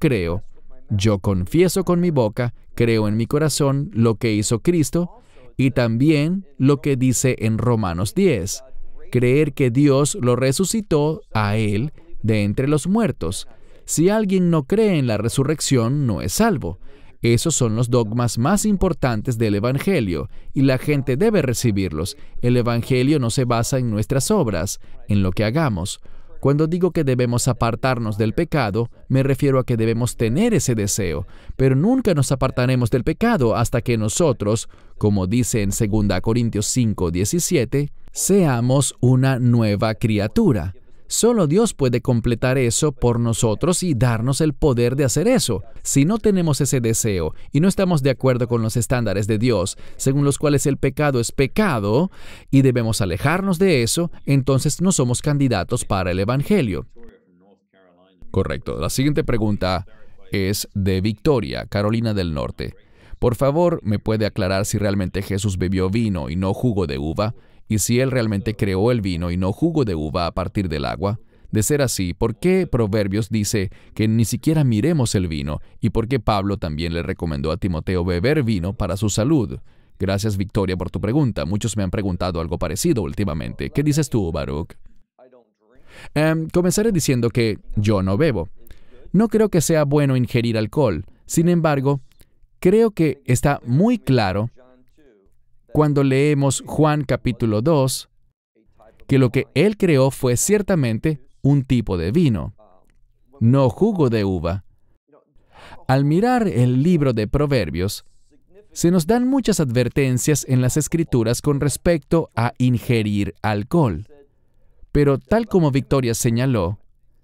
confieso con mi boca, creo en mi corazón lo que hizo Cristo y también lo que dice en Romanos 10, creer que Dios lo resucitó a Él de entre los muertos. Si alguien no cree en la resurrección, no es salvo. Esos son los dogmas más importantes del Evangelio, y la gente debe recibirlos. El Evangelio no se basa en nuestras obras, en lo que hagamos. Cuando digo que debemos apartarnos del pecado, me refiero a que debemos tener ese deseo, pero nunca nos apartaremos del pecado hasta que nosotros, como dice en 2 Corintios 5:17, seamos una nueva criatura. Solo Dios puede completar eso por nosotros y darnos el poder de hacer eso. Si no tenemos ese deseo y no estamos de acuerdo con los estándares de Dios, según los cuales el pecado es pecado, y debemos alejarnos de eso, entonces no somos candidatos para el Evangelio. Correcto. La siguiente pregunta es de Victoria, Carolina del Norte. Por favor, ¿me puede aclarar si realmente Jesús bebió vino y no jugo de uva? Y si Él realmente creó el vino y no jugo de uva a partir del agua. De ser así, ¿por qué Proverbios dice que ni siquiera miremos el vino? ¿Y por qué Pablo también le recomendó a Timoteo beber vino para su salud? Gracias, Victoria, por tu pregunta. Muchos me han preguntado algo parecido últimamente. ¿Qué dices tú, Baruch? Comenzaré diciendo que yo no bebo. No creo que sea bueno ingerir alcohol. Sin embargo, creo que está muy claro cuando leemos Juan capítulo 2, que lo que Él creó fue ciertamente un tipo de vino, no jugo de uva. Al mirar el libro de Proverbios, se nos dan muchas advertencias en las Escrituras con respecto a ingerir alcohol. Pero tal como Victoria señaló,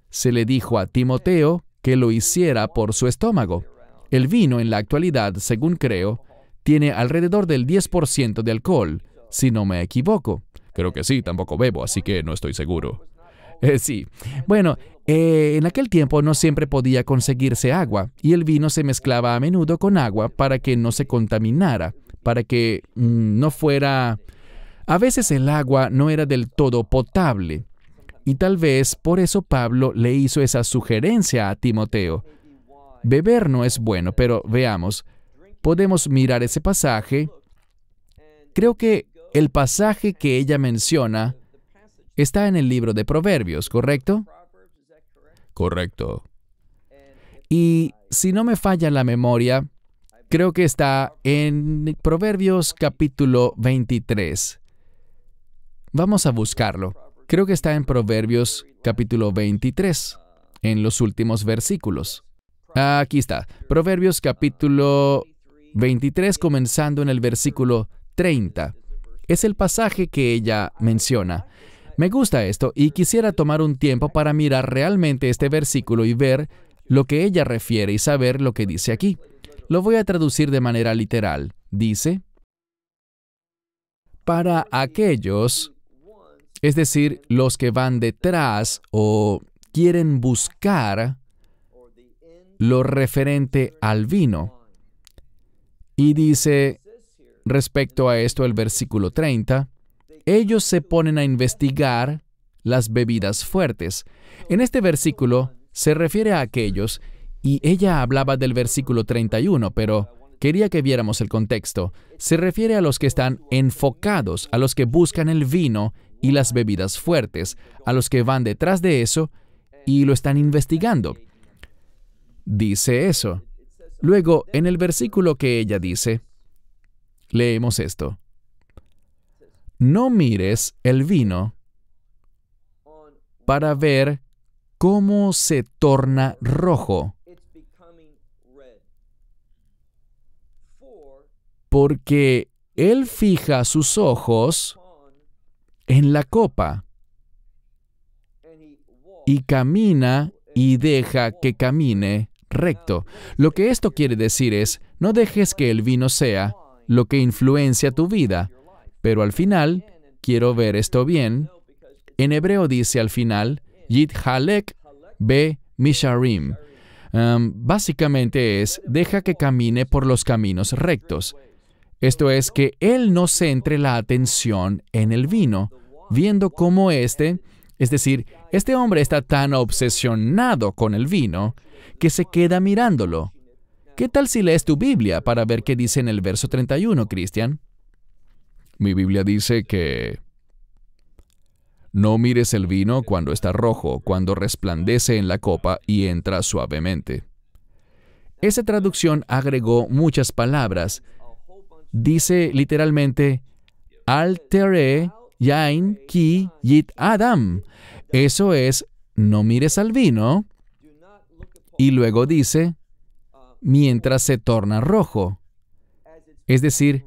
se le dijo a Timoteo que lo hiciera por su estómago. El vino en la actualidad, según creo, tiene alrededor del 10% de alcohol, si no me equivoco. Creo que sí, tampoco bebo, así que no estoy seguro. Sí. Bueno, en aquel tiempo no siempre podía conseguirse agua y el vino se mezclaba a menudo con agua para que no se contaminara, para que no fuera... A veces el agua no era del todo potable y tal vez por eso Pablo le hizo esa sugerencia a Timoteo. Beber no es bueno, pero veamos, podemos mirar ese pasaje. Creo que el pasaje que ella menciona está en el libro de Proverbios, ¿correcto? Correcto. Y si no me falla la memoria, creo que está en Proverbios capítulo 23. Vamos a buscarlo. Creo que está en Proverbios capítulo 23, en los últimos versículos. Aquí está. Proverbios capítulo 23, comenzando en el versículo 30. Es el pasaje que ella menciona. Me gusta esto y quisiera tomar un tiempo para mirar realmente este versículo y ver lo que ella refiere y saber lo que dice aquí. Lo voy a traducir de manera literal. Dice, para aquellos, es decir, los que van detrás o quieren buscar lo referente al vino. Y dice, respecto a esto, el versículo 30, ellos se ponen a investigar las bebidas fuertes. En este versículo se refiere a aquellos, y ella hablaba del versículo 31, pero quería que viéramos el contexto. Se refiere a los que están enfocados, a los que buscan el vino y las bebidas fuertes, a los que van detrás de eso y lo están investigando. Dice eso. Luego, en el versículo que ella dice, leemos esto. No mires el vino para ver cómo se torna rojo, porque él fija sus ojos en la copa y camina y deja que camine recto. Lo que esto quiere decir es, no dejes que el vino sea lo que influencia tu vida. Pero al final, quiero ver esto bien, en hebreo dice al final, Yithalek be misharim. Básicamente es, deja que camine por los caminos rectos. Esto es, que él no centre la atención en el vino, viendo cómo es decir, este hombre está tan obsesionado con el vino, que se queda mirándolo. ¿Qué tal si lees tu Biblia para ver qué dice en el verso 31, Cristian? Mi Biblia dice que no mires el vino cuando está rojo, cuando resplandece en la copa y entra suavemente. Esa traducción agregó muchas palabras. Dice literalmente, Al tere yain ki yit adam. Eso es, no mires al vino. Y luego dice, mientras se torna rojo. Es decir,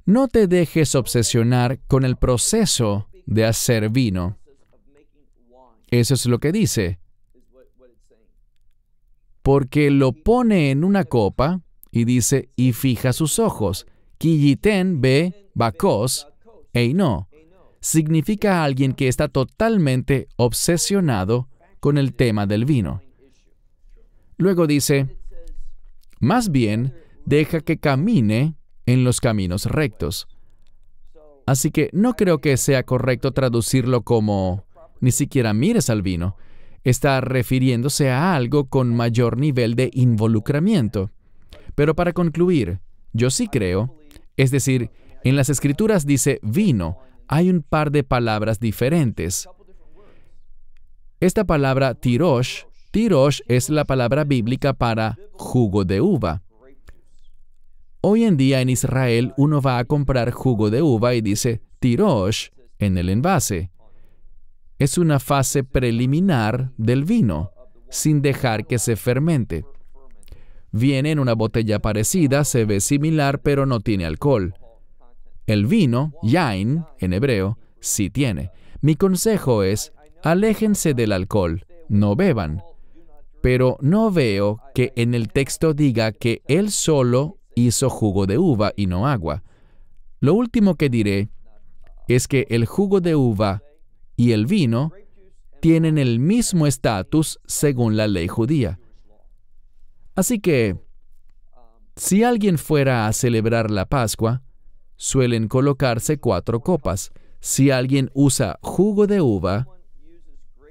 no te dejes obsesionar con el proceso de hacer vino. Eso es lo que dice. Porque lo pone en una copa y dice, y fija sus ojos. Kiyiten be bakos eino. Significa alguien que está totalmente obsesionado con el tema del vino. Luego dice, más bien, deja que camine en los caminos rectos. Así que no creo que sea correcto traducirlo como ni siquiera mires al vino. Está refiriéndose a algo con mayor nivel de involucramiento. Pero para concluir, yo sí creo, es decir, en las Escrituras dice vino, hay un par de palabras diferentes. Esta palabra tirosh es la palabra bíblica para jugo de uva. Hoy en día en Israel uno va a comprar jugo de uva y dice tirosh en el envase. Es una fase preliminar del vino, sin dejar que se fermente. Viene en una botella parecida, se ve similar, pero no tiene alcohol. El vino, yain, en hebreo, sí tiene. Mi consejo es, aléjense del alcohol, no beban. Pero no veo que en el texto diga que él solo hizo jugo de uva y no agua. Lo último que diré es que el jugo de uva y el vino tienen el mismo estatus según la ley judía. Así que, si alguien fuera a celebrar la Pascua, suelen colocarse 4 copas. Si alguien usa jugo de uva,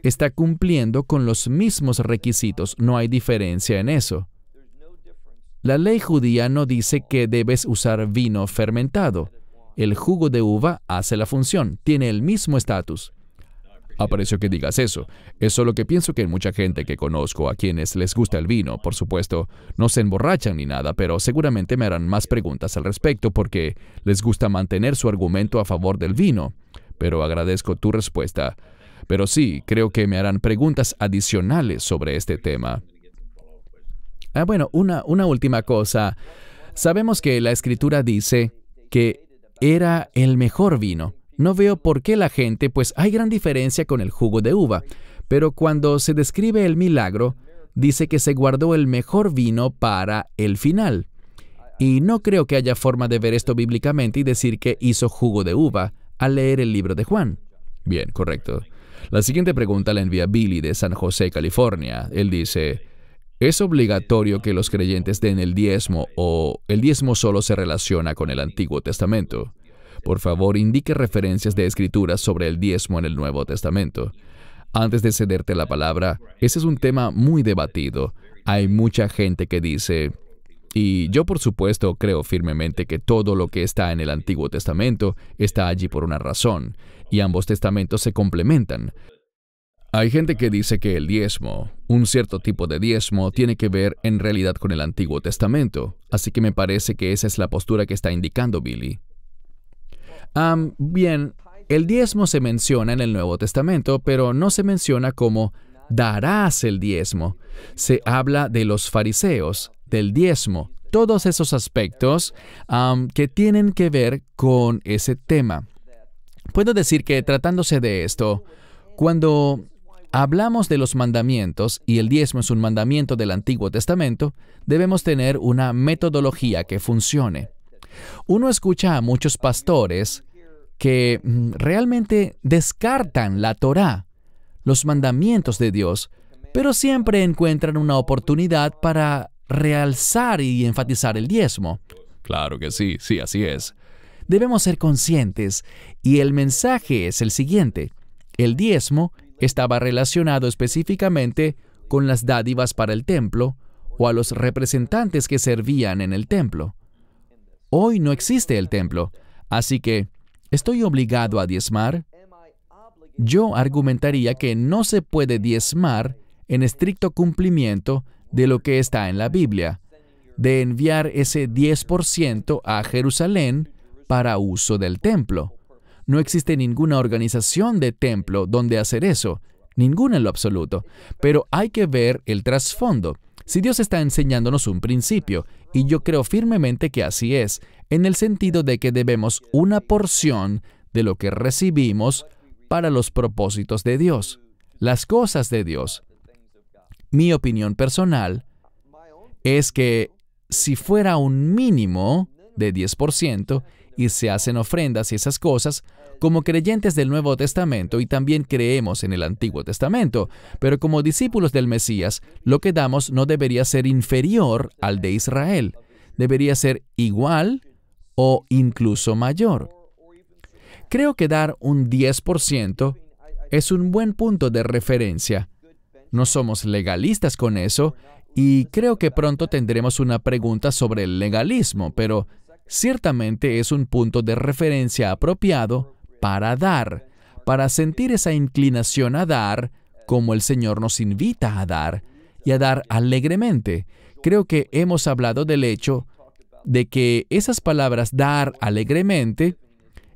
está cumpliendo con los mismos requisitos. No hay diferencia en eso. La ley judía no dice que debes usar vino fermentado. El jugo de uva hace la función, tiene el mismo estatus. Aprecio que digas eso. Es solo que pienso que hay mucha gente que conozco a quienes les gusta el vino. Por supuesto, no se emborrachan ni nada, pero seguramente me harán más preguntas al respecto porque les gusta mantener su argumento a favor del vino. Pero agradezco tu respuesta. Pero sí, creo que me harán preguntas adicionales sobre este tema. Bueno, una última cosa. Sabemos que la Escritura dice que era el mejor vino. No veo por qué la gente, pues hay gran diferencia con el jugo de uva. Pero cuando se describe el milagro, dice que se guardó el mejor vino para el final. Y no creo que haya forma de ver esto bíblicamente y decir que hizo jugo de uva al leer el libro de Juan. Bien, correcto. La siguiente pregunta la envía Billy de San José, California. Él dice, ¿es obligatorio que los creyentes den el diezmo o el diezmo solo se relaciona con el Antiguo Testamento? Por favor, indique referencias de escrituras sobre el diezmo en el Nuevo Testamento. Antes de cederte la palabra, ese es un tema muy debatido. Hay mucha gente que dice, y yo por supuesto creo firmemente que todo lo que está en el Antiguo Testamento está allí por una razón, y ambos testamentos se complementan. Hay gente que dice que el diezmo, un cierto tipo de diezmo, tiene que ver en realidad con el Antiguo Testamento, así que me parece que esa es la postura que está indicando Billy. Bien, el diezmo se menciona en el Nuevo Testamento, pero no se menciona como darás el diezmo. Se habla de los fariseos, del diezmo, todos esos aspectos que tienen que ver con ese tema. Puedo decir que tratándose de esto, cuando hablamos de los mandamientos, y el diezmo es un mandamiento del Antiguo Testamento, debemos tener una metodología que funcione. Uno escucha a muchos pastores que realmente descartan la Torá, los mandamientos de Dios, pero siempre encuentran una oportunidad para realzar y enfatizar el diezmo. Claro que sí, así es. Debemos ser conscientes, y el mensaje es el siguiente. El diezmo estaba relacionado específicamente con las dádivas para el templo o a los representantes que servían en el templo. Hoy no existe el templo, así que, ¿estoy obligado a diezmar? Yo argumentaría que no se puede diezmar en estricto cumplimiento de lo que está en la Biblia, de enviar ese 10% a Jerusalén para uso del templo. No existe ninguna organización de templo donde hacer eso, ninguna en lo absoluto, pero hay que ver el trasfondo. Si Dios está enseñándonos un principio, y yo creo firmemente que así es, en el sentido de que debemos una porción de lo que recibimos para los propósitos de Dios, las cosas de Dios. Mi opinión personal es que si fuera un mínimo de 10% y se hacen ofrendas y esas cosas, como creyentes del Nuevo Testamento, y también creemos en el Antiguo Testamento, pero como discípulos del Mesías, lo que damos no debería ser inferior al de Israel. Debería ser igual o incluso mayor. Creo que dar un 10% es un buen punto de referencia. No somos legalistas con eso, y creo que pronto tendremos una pregunta sobre el legalismo, pero ciertamente es un punto de referencia apropiado para dar, para sentir esa inclinación a dar, como el Señor nos invita a dar, y a dar alegremente. Creo que hemos hablado del hecho de que esas palabras dar alegremente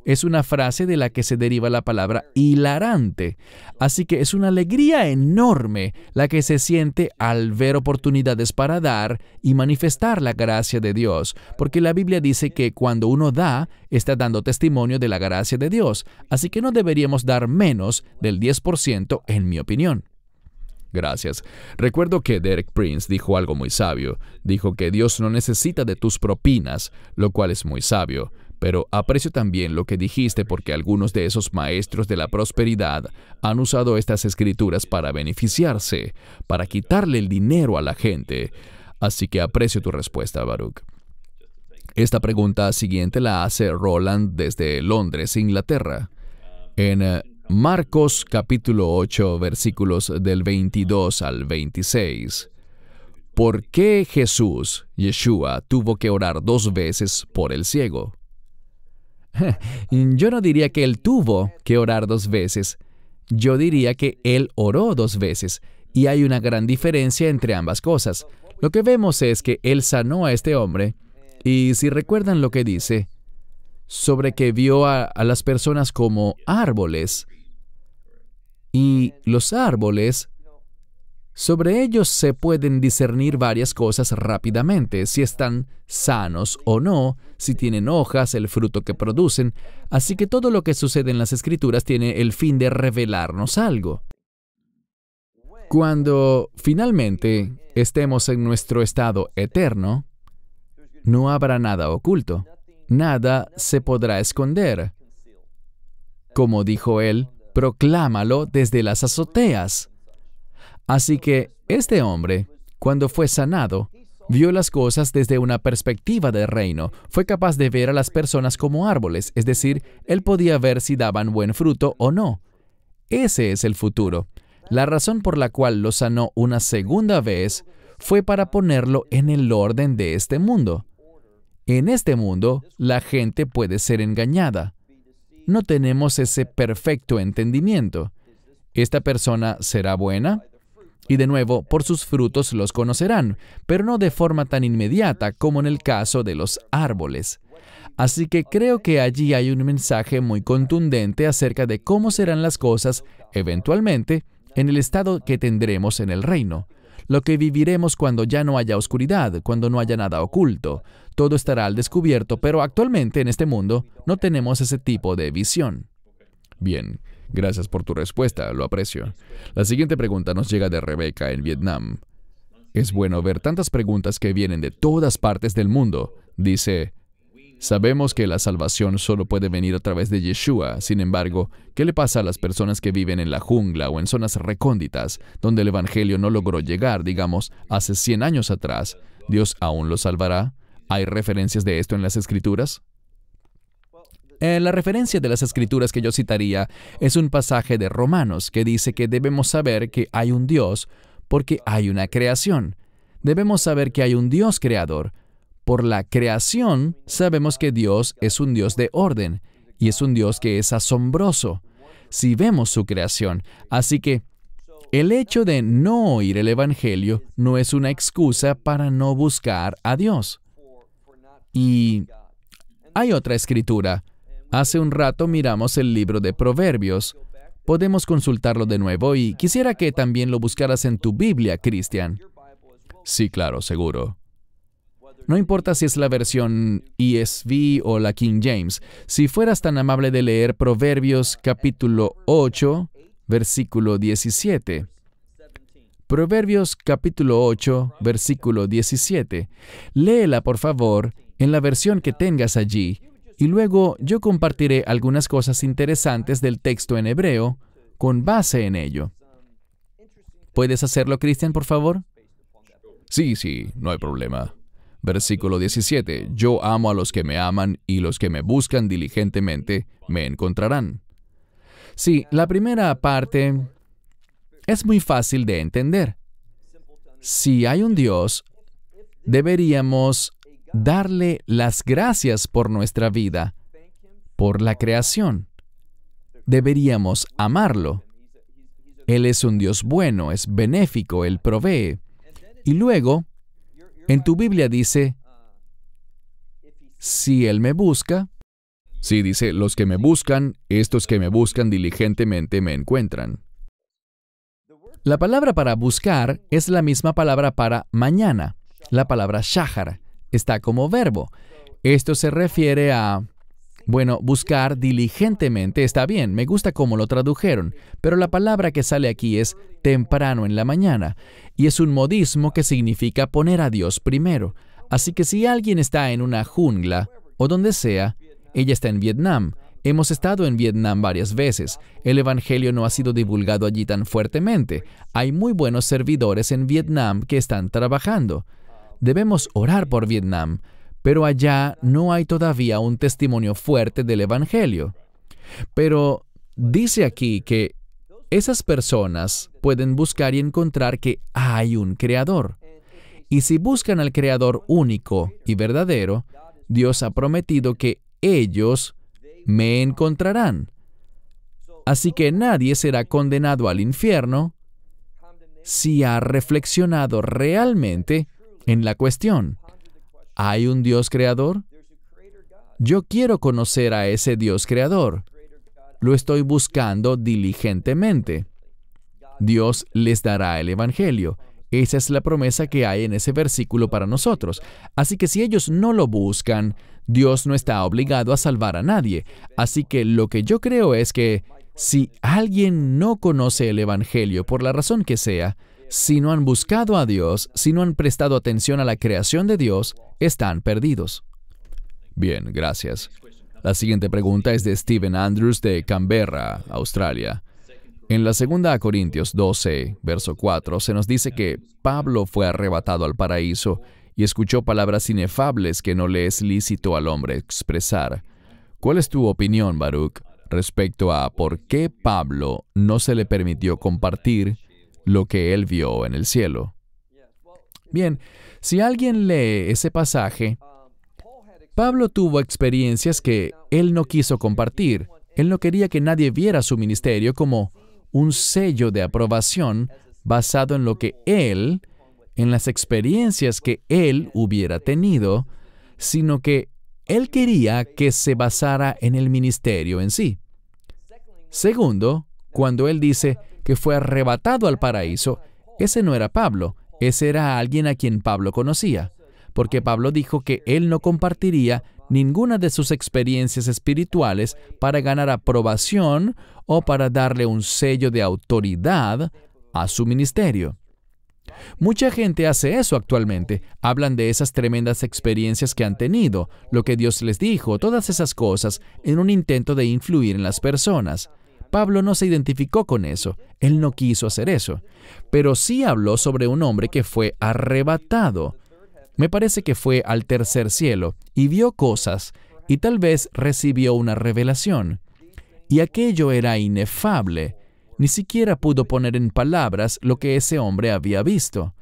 es una frase de la que se deriva la palabra hilarante. Así que es una alegría enorme la que se siente al ver oportunidades para dar y manifestar la gracia de Dios, porque la Biblia dice que cuando uno da, está dando testimonio de la gracia de Dios. Así que no deberíamos dar menos del 10%, en mi opinión. Gracias. Recuerdo que Derek Prince dijo algo muy sabio. Dijo que Dios no necesita de tus propinas, lo cual es muy sabio. Pero aprecio también lo que dijiste porque algunos de esos maestros de la prosperidad han usado estas escrituras para beneficiarse, para quitarle el dinero a la gente. Así que aprecio tu respuesta, Baruch. Esta pregunta siguiente la hace Roland desde Londres, Inglaterra. En Marcos capítulo 8, versículos del 22 al 26. ¿Por qué Jesús, Yeshua, tuvo que orar 2 veces por el ciego? Yo no diría que él tuvo que orar 2 veces. Yo diría que él oró 2 veces. Y hay una gran diferencia entre ambas cosas. Lo que vemos es que él sanó a este hombre. Y si recuerdan lo que dice, sobre que vio a las personas como árboles. Y los árboles, sobre ellos se pueden discernir varias cosas rápidamente, si están sanos o no, si tienen hojas, el fruto que producen. Así que todo lo que sucede en las Escrituras tiene el fin de revelarnos algo. Cuando finalmente estemos en nuestro estado eterno, no habrá nada oculto. Nada se podrá esconder. Como dijo él, proclámalo desde las azoteas. Así que este hombre, cuando fue sanado, vio las cosas desde una perspectiva de reino. Fue capaz de ver a las personas como árboles, es decir, él podía ver si daban buen fruto o no. Ese es el futuro. La razón por la cual lo sanó una segunda vez fue para ponerlo en el orden de este mundo. En este mundo, la gente puede ser engañada. No tenemos ese perfecto entendimiento. ¿Esta persona será buena? Y de nuevo, por sus frutos los conocerán, pero no de forma tan inmediata como en el caso de los árboles. Así que creo que allí hay un mensaje muy contundente acerca de cómo serán las cosas, eventualmente, en el estado que tendremos en el reino. Lo que viviremos cuando ya no haya oscuridad, cuando no haya nada oculto. Todo estará al descubierto, pero actualmente en este mundo no tenemos ese tipo de visión. Bien, gracias por tu respuesta, lo aprecio. La siguiente pregunta nos llega de Rebeca en Vietnam. Es bueno ver tantas preguntas que vienen de todas partes del mundo. Dice, sabemos que la salvación solo puede venir a través de Yeshua. Sin embargo, ¿qué le pasa a las personas que viven en la jungla o en zonas recónditas, donde el Evangelio no logró llegar, digamos, hace 100 años atrás? ¿Dios aún los salvará? ¿Hay referencias de esto en las Escrituras? La referencia de las Escrituras que yo citaría es un pasaje de Romanos que dice que debemos saber que hay un Dios porque hay una creación. Debemos saber que hay un Dios creador. Por la creación sabemos que Dios es un Dios de orden y es un Dios que es asombroso. Si vemos su creación, así que el hecho de no oír el Evangelio no es una excusa para no buscar a Dios. Y hay otra escritura. Hace un rato miramos el libro de Proverbios. Podemos consultarlo de nuevo y quisiera que también lo buscaras en tu Biblia, Cristian. Sí, claro, seguro. No importa si es la versión ESV o la King James. Si fueras tan amable de leer Proverbios capítulo 8, versículo 17. Proverbios capítulo 8, versículo 17. Léela, por favor, en la versión que tengas allí, y luego yo compartiré algunas cosas interesantes del texto en hebreo con base en ello. ¿Puedes hacerlo, Cristian, por favor? Sí, no hay problema. Versículo 17. Yo amo a los que me aman, y los que me buscan diligentemente me encontrarán. Sí, la primera parte es muy fácil de entender. Si hay un Dios, deberíamos darle las gracias por nuestra vida, por la creación. Deberíamos amarlo. Él es un Dios bueno, es benéfico, Él provee. Y luego, en tu Biblia dice, si Él me busca, sí, dice, los que me buscan, estos que me buscan diligentemente me encuentran. La palabra para buscar es la misma palabra para mañana. La palabra shahar está como verbo. Esto se refiere a, buscar diligentemente está bien, me gusta cómo lo tradujeron, pero la palabra que sale aquí es temprano en la mañana, y es un modismo que significa poner a Dios primero. Así que si alguien está en una jungla, o donde sea, Ella está en Vietnam. Hemos estado en Vietnam varias veces. El Evangelio no ha sido divulgado allí tan fuertemente. Hay muy buenos servidores en Vietnam que están trabajando. Debemos orar por Vietnam, pero allá no hay todavía un testimonio fuerte del Evangelio. Pero dice aquí que esas personas pueden buscar y encontrar que hay un Creador. Y si buscan al Creador único y verdadero, Dios ha prometido que ellos me encontrarán. Así que nadie será condenado al infierno si ha reflexionado realmente en la cuestión. ¿Hay un Dios creador? Yo quiero conocer a ese Dios creador. Lo estoy buscando diligentemente. Dios les dará el Evangelio. Esa es la promesa que hay en ese versículo para nosotros. Así que si ellos no lo buscan, Dios no está obligado a salvar a nadie. Así que lo que yo creo es que si alguien no conoce el Evangelio por la razón que sea, si no han buscado a Dios, si no han prestado atención a la creación de Dios, están perdidos. Bien, gracias. La siguiente pregunta es de Stephen Andrews de Canberra, Australia. En la 2 Corintios 12, verso 4, se nos dice que Pablo fue arrebatado al paraíso y escuchó palabras inefables que no le es lícito al hombre expresar. ¿Cuál es tu opinión, Baruch, respecto a por qué Pablo no se le permitió compartir lo que él vio en el cielo? Bien, si alguien lee ese pasaje, Pablo tuvo experiencias que él no quiso compartir. Él no quería que nadie viera su ministerio como un sello de aprobación basado en lo que él, en las experiencias que él hubiera tenido, sino que él quería que se basara en el ministerio en sí. Segundo, cuando él dice que fue arrebatado al paraíso, ese no era Pablo, ese era alguien a quien Pablo conocía, porque Pablo dijo que él no compartiría ninguna de sus experiencias espirituales para ganar aprobación o para darle un sello de autoridad a su ministerio. Mucha gente hace eso actualmente. Hablan de esas tremendas experiencias que han tenido, lo que Dios les dijo, todas esas cosas, en un intento de influir en las personas. Pablo no se identificó con eso. Él no quiso hacer eso. Pero sí habló sobre un hombre que fue arrebatado. Me parece que fue al tercer cielo y vio cosas y tal vez recibió una revelación. Y aquello era inefable. Ni siquiera pudo poner en palabras lo que ese hombre había visto.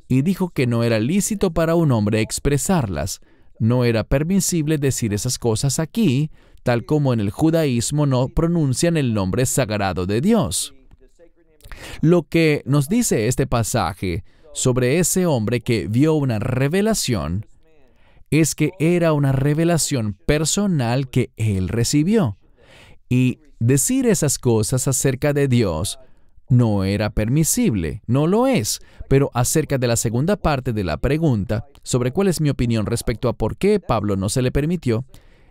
Y dijo que no era lícito para un hombre expresarlas. No era permisible decir esas cosas aquí, tal como en el judaísmo no pronuncian el nombre sagrado de Dios. Lo que nos dice este pasaje sobre ese hombre que vio una revelación es que era una revelación personal que él recibió. Y decir esas cosas acerca de Dios no era permisible, no lo es. Pero acerca de la segunda parte de la pregunta, sobre cuál es mi opinión respecto a por qué Pablo no se le permitió,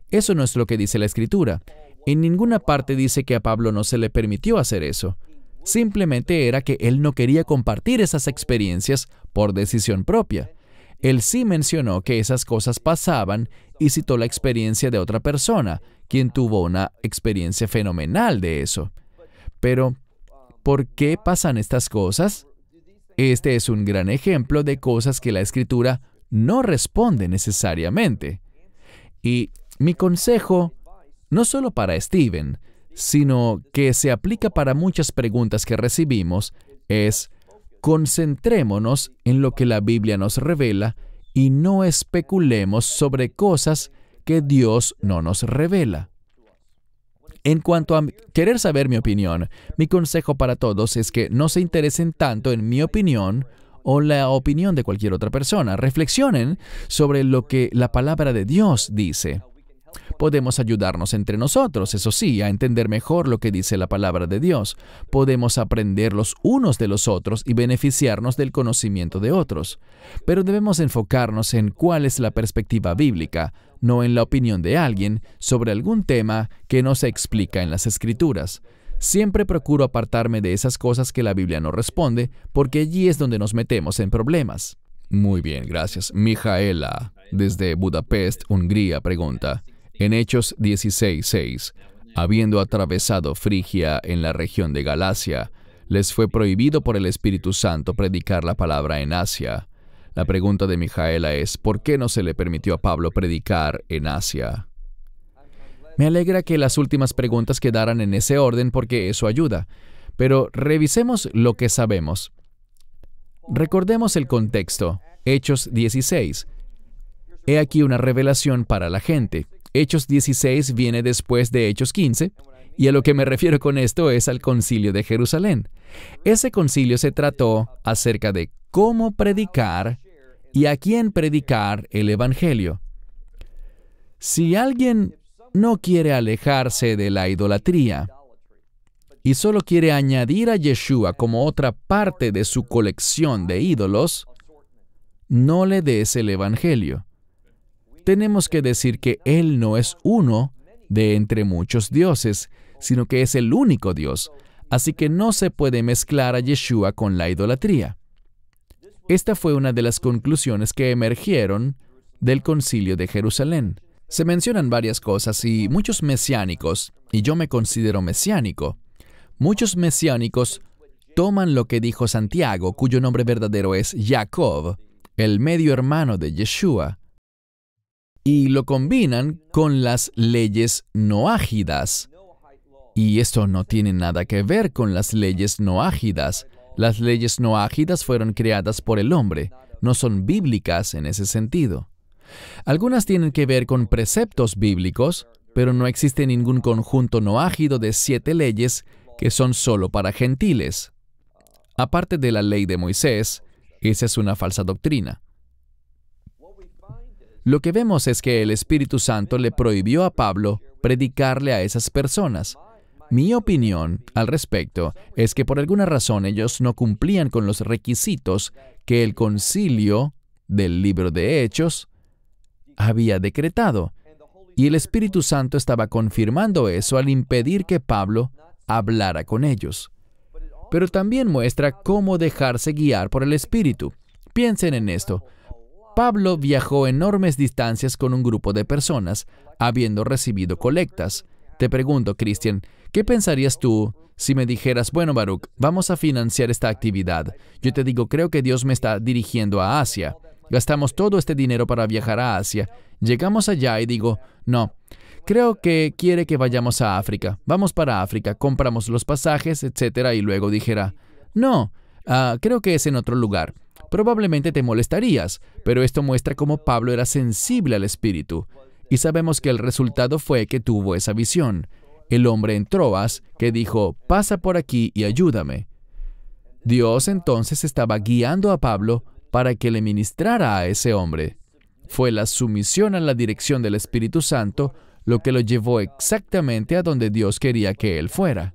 eso no es lo que dice la Escritura. En ninguna parte dice que a Pablo no se le permitió hacer eso. Simplemente era que él no quería compartir esas experiencias por decisión propia. Él sí mencionó que esas cosas pasaban y citó la experiencia de otra persona, quien tuvo una experiencia fenomenal de eso. Pero, ¿por qué pasan estas cosas? Este es un gran ejemplo de cosas que la Escritura no responde necesariamente. Y mi consejo, no solo para Stephen, sino que se aplica para muchas preguntas que recibimos, es: concentrémonos en lo que la Biblia nos revela y no especulemos sobre cosas que Dios no nos revela. En cuanto a querer saber mi opinión, mi consejo para todos es que no se interesen tanto en mi opinión o la opinión de cualquier otra persona. Reflexionen sobre lo que la palabra de Dios dice. Podemos ayudarnos entre nosotros, eso sí, a entender mejor lo que dice la palabra de Dios. Podemos aprender los unos de los otros y beneficiarnos del conocimiento de otros. Pero debemos enfocarnos en cuál es la perspectiva bíblica, no en la opinión de alguien sobre algún tema que no se explica en las Escrituras. Siempre procuro apartarme de esas cosas que la Biblia no responde, porque allí es donde nos metemos en problemas. Muy bien, gracias. Mijaela, desde Budapest, Hungría, pregunta: En Hechos 16:6, habiendo atravesado Frigia en la región de Galacia, les fue prohibido por el Espíritu Santo predicar la palabra en Asia. La pregunta de Mijaela es, ¿por qué no se le permitió a Pablo predicar en Asia? Me alegra que las últimas preguntas quedaran en ese orden porque eso ayuda. Pero revisemos lo que sabemos. Recordemos el contexto. Hechos 16. He aquí una revelación para la gente. Hechos 16 viene después de Hechos 15, y a lo que me refiero con esto es al Concilio de Jerusalén. Ese concilio se trató acerca de cómo predicar y a quién predicar el Evangelio. Si alguien no quiere alejarse de la idolatría y solo quiere añadir a Yeshua como otra parte de su colección de ídolos, no le des el Evangelio. Tenemos que decir que Él no es uno de entre muchos dioses, sino que es el único Dios. Así que no se puede mezclar a Yeshua con la idolatría. Esta fue una de las conclusiones que emergieron del Concilio de Jerusalén. Se mencionan varias cosas y muchos mesiánicos, y yo me considero mesiánico, muchos mesiánicos toman lo que dijo Santiago, cuyo nombre verdadero es Jacob, el medio hermano de Yeshua, y lo combinan con las leyes noágidas. Y esto no tiene nada que ver con las leyes noágidas. Las leyes noágidas fueron creadas por el hombre, no son bíblicas en ese sentido. Algunas tienen que ver con preceptos bíblicos, pero no existe ningún conjunto noágido de 7 leyes que son solo para gentiles. Aparte de la ley de Moisés, esa es una falsa doctrina. Lo que vemos es que el Espíritu Santo le prohibió a Pablo predicarle a esas personas. Mi opinión al respecto es que por alguna razón ellos no cumplían con los requisitos que el concilio del libro de Hechos había decretado, y el Espíritu Santo estaba confirmando eso al impedir que Pablo hablara con ellos. Pero también muestra cómo dejarse guiar por el Espíritu. Piensen en esto. Pablo viajó enormes distancias con un grupo de personas, habiendo recibido colectas. Te pregunto, Christian, ¿qué pensarías tú si me dijeras, bueno, Baruch, vamos a financiar esta actividad? Yo te digo, creo que Dios me está dirigiendo a Asia. Gastamos todo este dinero para viajar a Asia. Llegamos allá y digo, no, creo que quiere que vayamos a África. Vamos para África, compramos los pasajes, etc. Y luego dijera, no, creo que es en otro lugar. Probablemente te molestarías, pero esto muestra cómo Pablo era sensible al Espíritu. Y sabemos que el resultado fue que tuvo esa visión. El hombre en Troas que dijo, pasa por aquí y ayúdame. Dios entonces estaba guiando a Pablo para que le ministrara a ese hombre. Fue la sumisión a la dirección del Espíritu Santo lo que lo llevó exactamente a donde Dios quería que él fuera.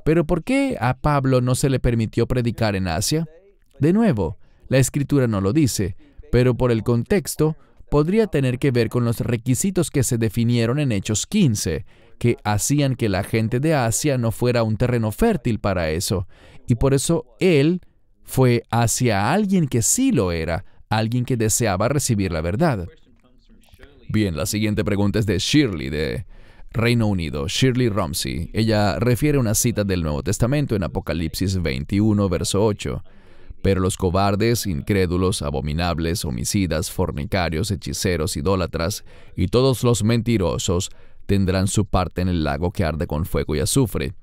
Pero ¿por qué a Pablo no se le permitió predicar en Asia? De nuevo, la Escritura no lo dice, pero por el contexto, podría tener que ver con los requisitos que se definieron en Hechos 15, que hacían que la gente de Asia no fuera un terreno fértil para eso, y por eso él fue hacia alguien que sí lo era, alguien que deseaba recibir la verdad. Bien, la siguiente pregunta es de Shirley, de Reino Unido, Shirley Rumsey. Ella refiere una cita del Nuevo Testamento en Apocalipsis 21, verso 8. Pero los cobardes, incrédulos, abominables, homicidas, fornicarios, hechiceros, idólatras y todos los mentirosos tendrán su parte en el lago que arde con fuego y azufre.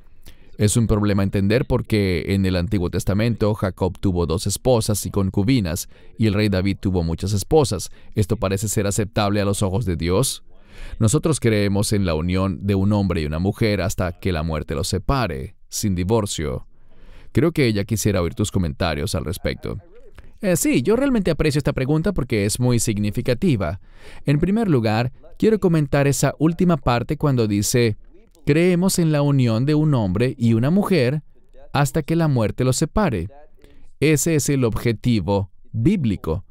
Es un problema entender porque en el Antiguo Testamento Jacob tuvo 2 esposas y concubinas, y el rey David tuvo muchas esposas. ¿Esto parece ser aceptable a los ojos de Dios? Nosotros creemos en la unión de un hombre y una mujer hasta que la muerte los separe, sin divorcio. Creo que ella quisiera oír tus comentarios al respecto. Sí, yo realmente aprecio esta pregunta porque es muy significativa. En primer lugar, quiero comentar esa última parte cuando dice, creemos en la unión de un hombre y una mujer hasta que la muerte los separe. Ese es el objetivo bíblico.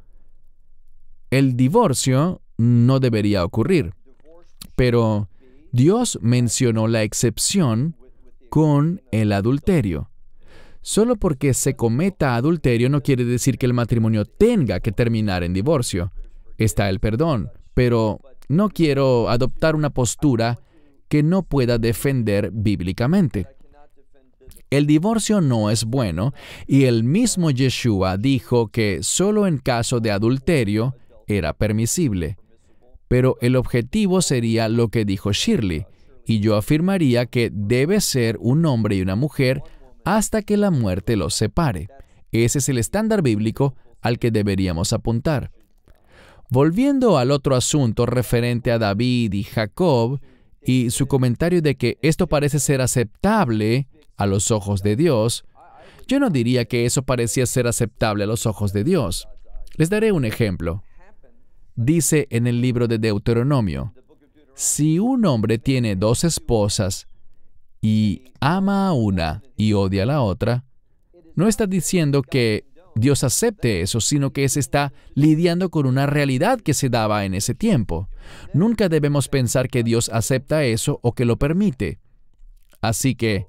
El divorcio no debería ocurrir, pero Dios mencionó la excepción con el adulterio. Solo porque se cometa adulterio no quiere decir que el matrimonio tenga que terminar en divorcio. Está el perdón, pero no quiero adoptar una postura que no pueda defender bíblicamente. El divorcio no es bueno y el mismo Yeshua dijo que solo en caso de adulterio era permisible. Pero el objetivo sería lo que dijo Shirley, y yo afirmaría que debe ser un hombre y una mujer hasta que la muerte los separe. Ese es el estándar bíblico al que deberíamos apuntar. Volviendo al otro asunto referente a David y Jacob, y su comentario de que esto parece ser aceptable a los ojos de Dios, yo no diría que eso parecía ser aceptable a los ojos de Dios. Les daré un ejemplo. Dice en el libro de Deuteronomio, si un hombre tiene 2 esposas y ama a una y odia a la otra, no está diciendo que Dios acepte eso, sino que se está lidiando con una realidad que se daba en ese tiempo. Nunca debemos pensar que Dios acepta eso o que lo permite. Así que,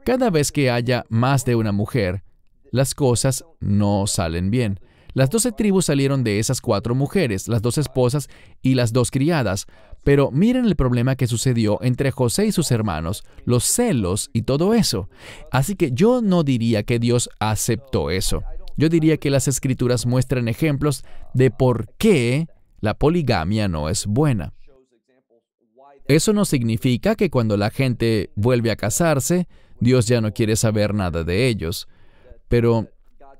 cada vez que haya más de una mujer, las cosas no salen bien. Las 12 tribus salieron de esas 4 mujeres, las 2 esposas y las 2 criadas. Pero miren el problema que sucedió entre José y sus hermanos, los celos y todo eso. Así que yo no diría que Dios aceptó eso. Yo diría que las Escrituras muestran ejemplos de por qué la poligamia no es buena. Eso no significa que cuando la gente vuelve a casarse, Dios ya no quiere saber nada de ellos. Pero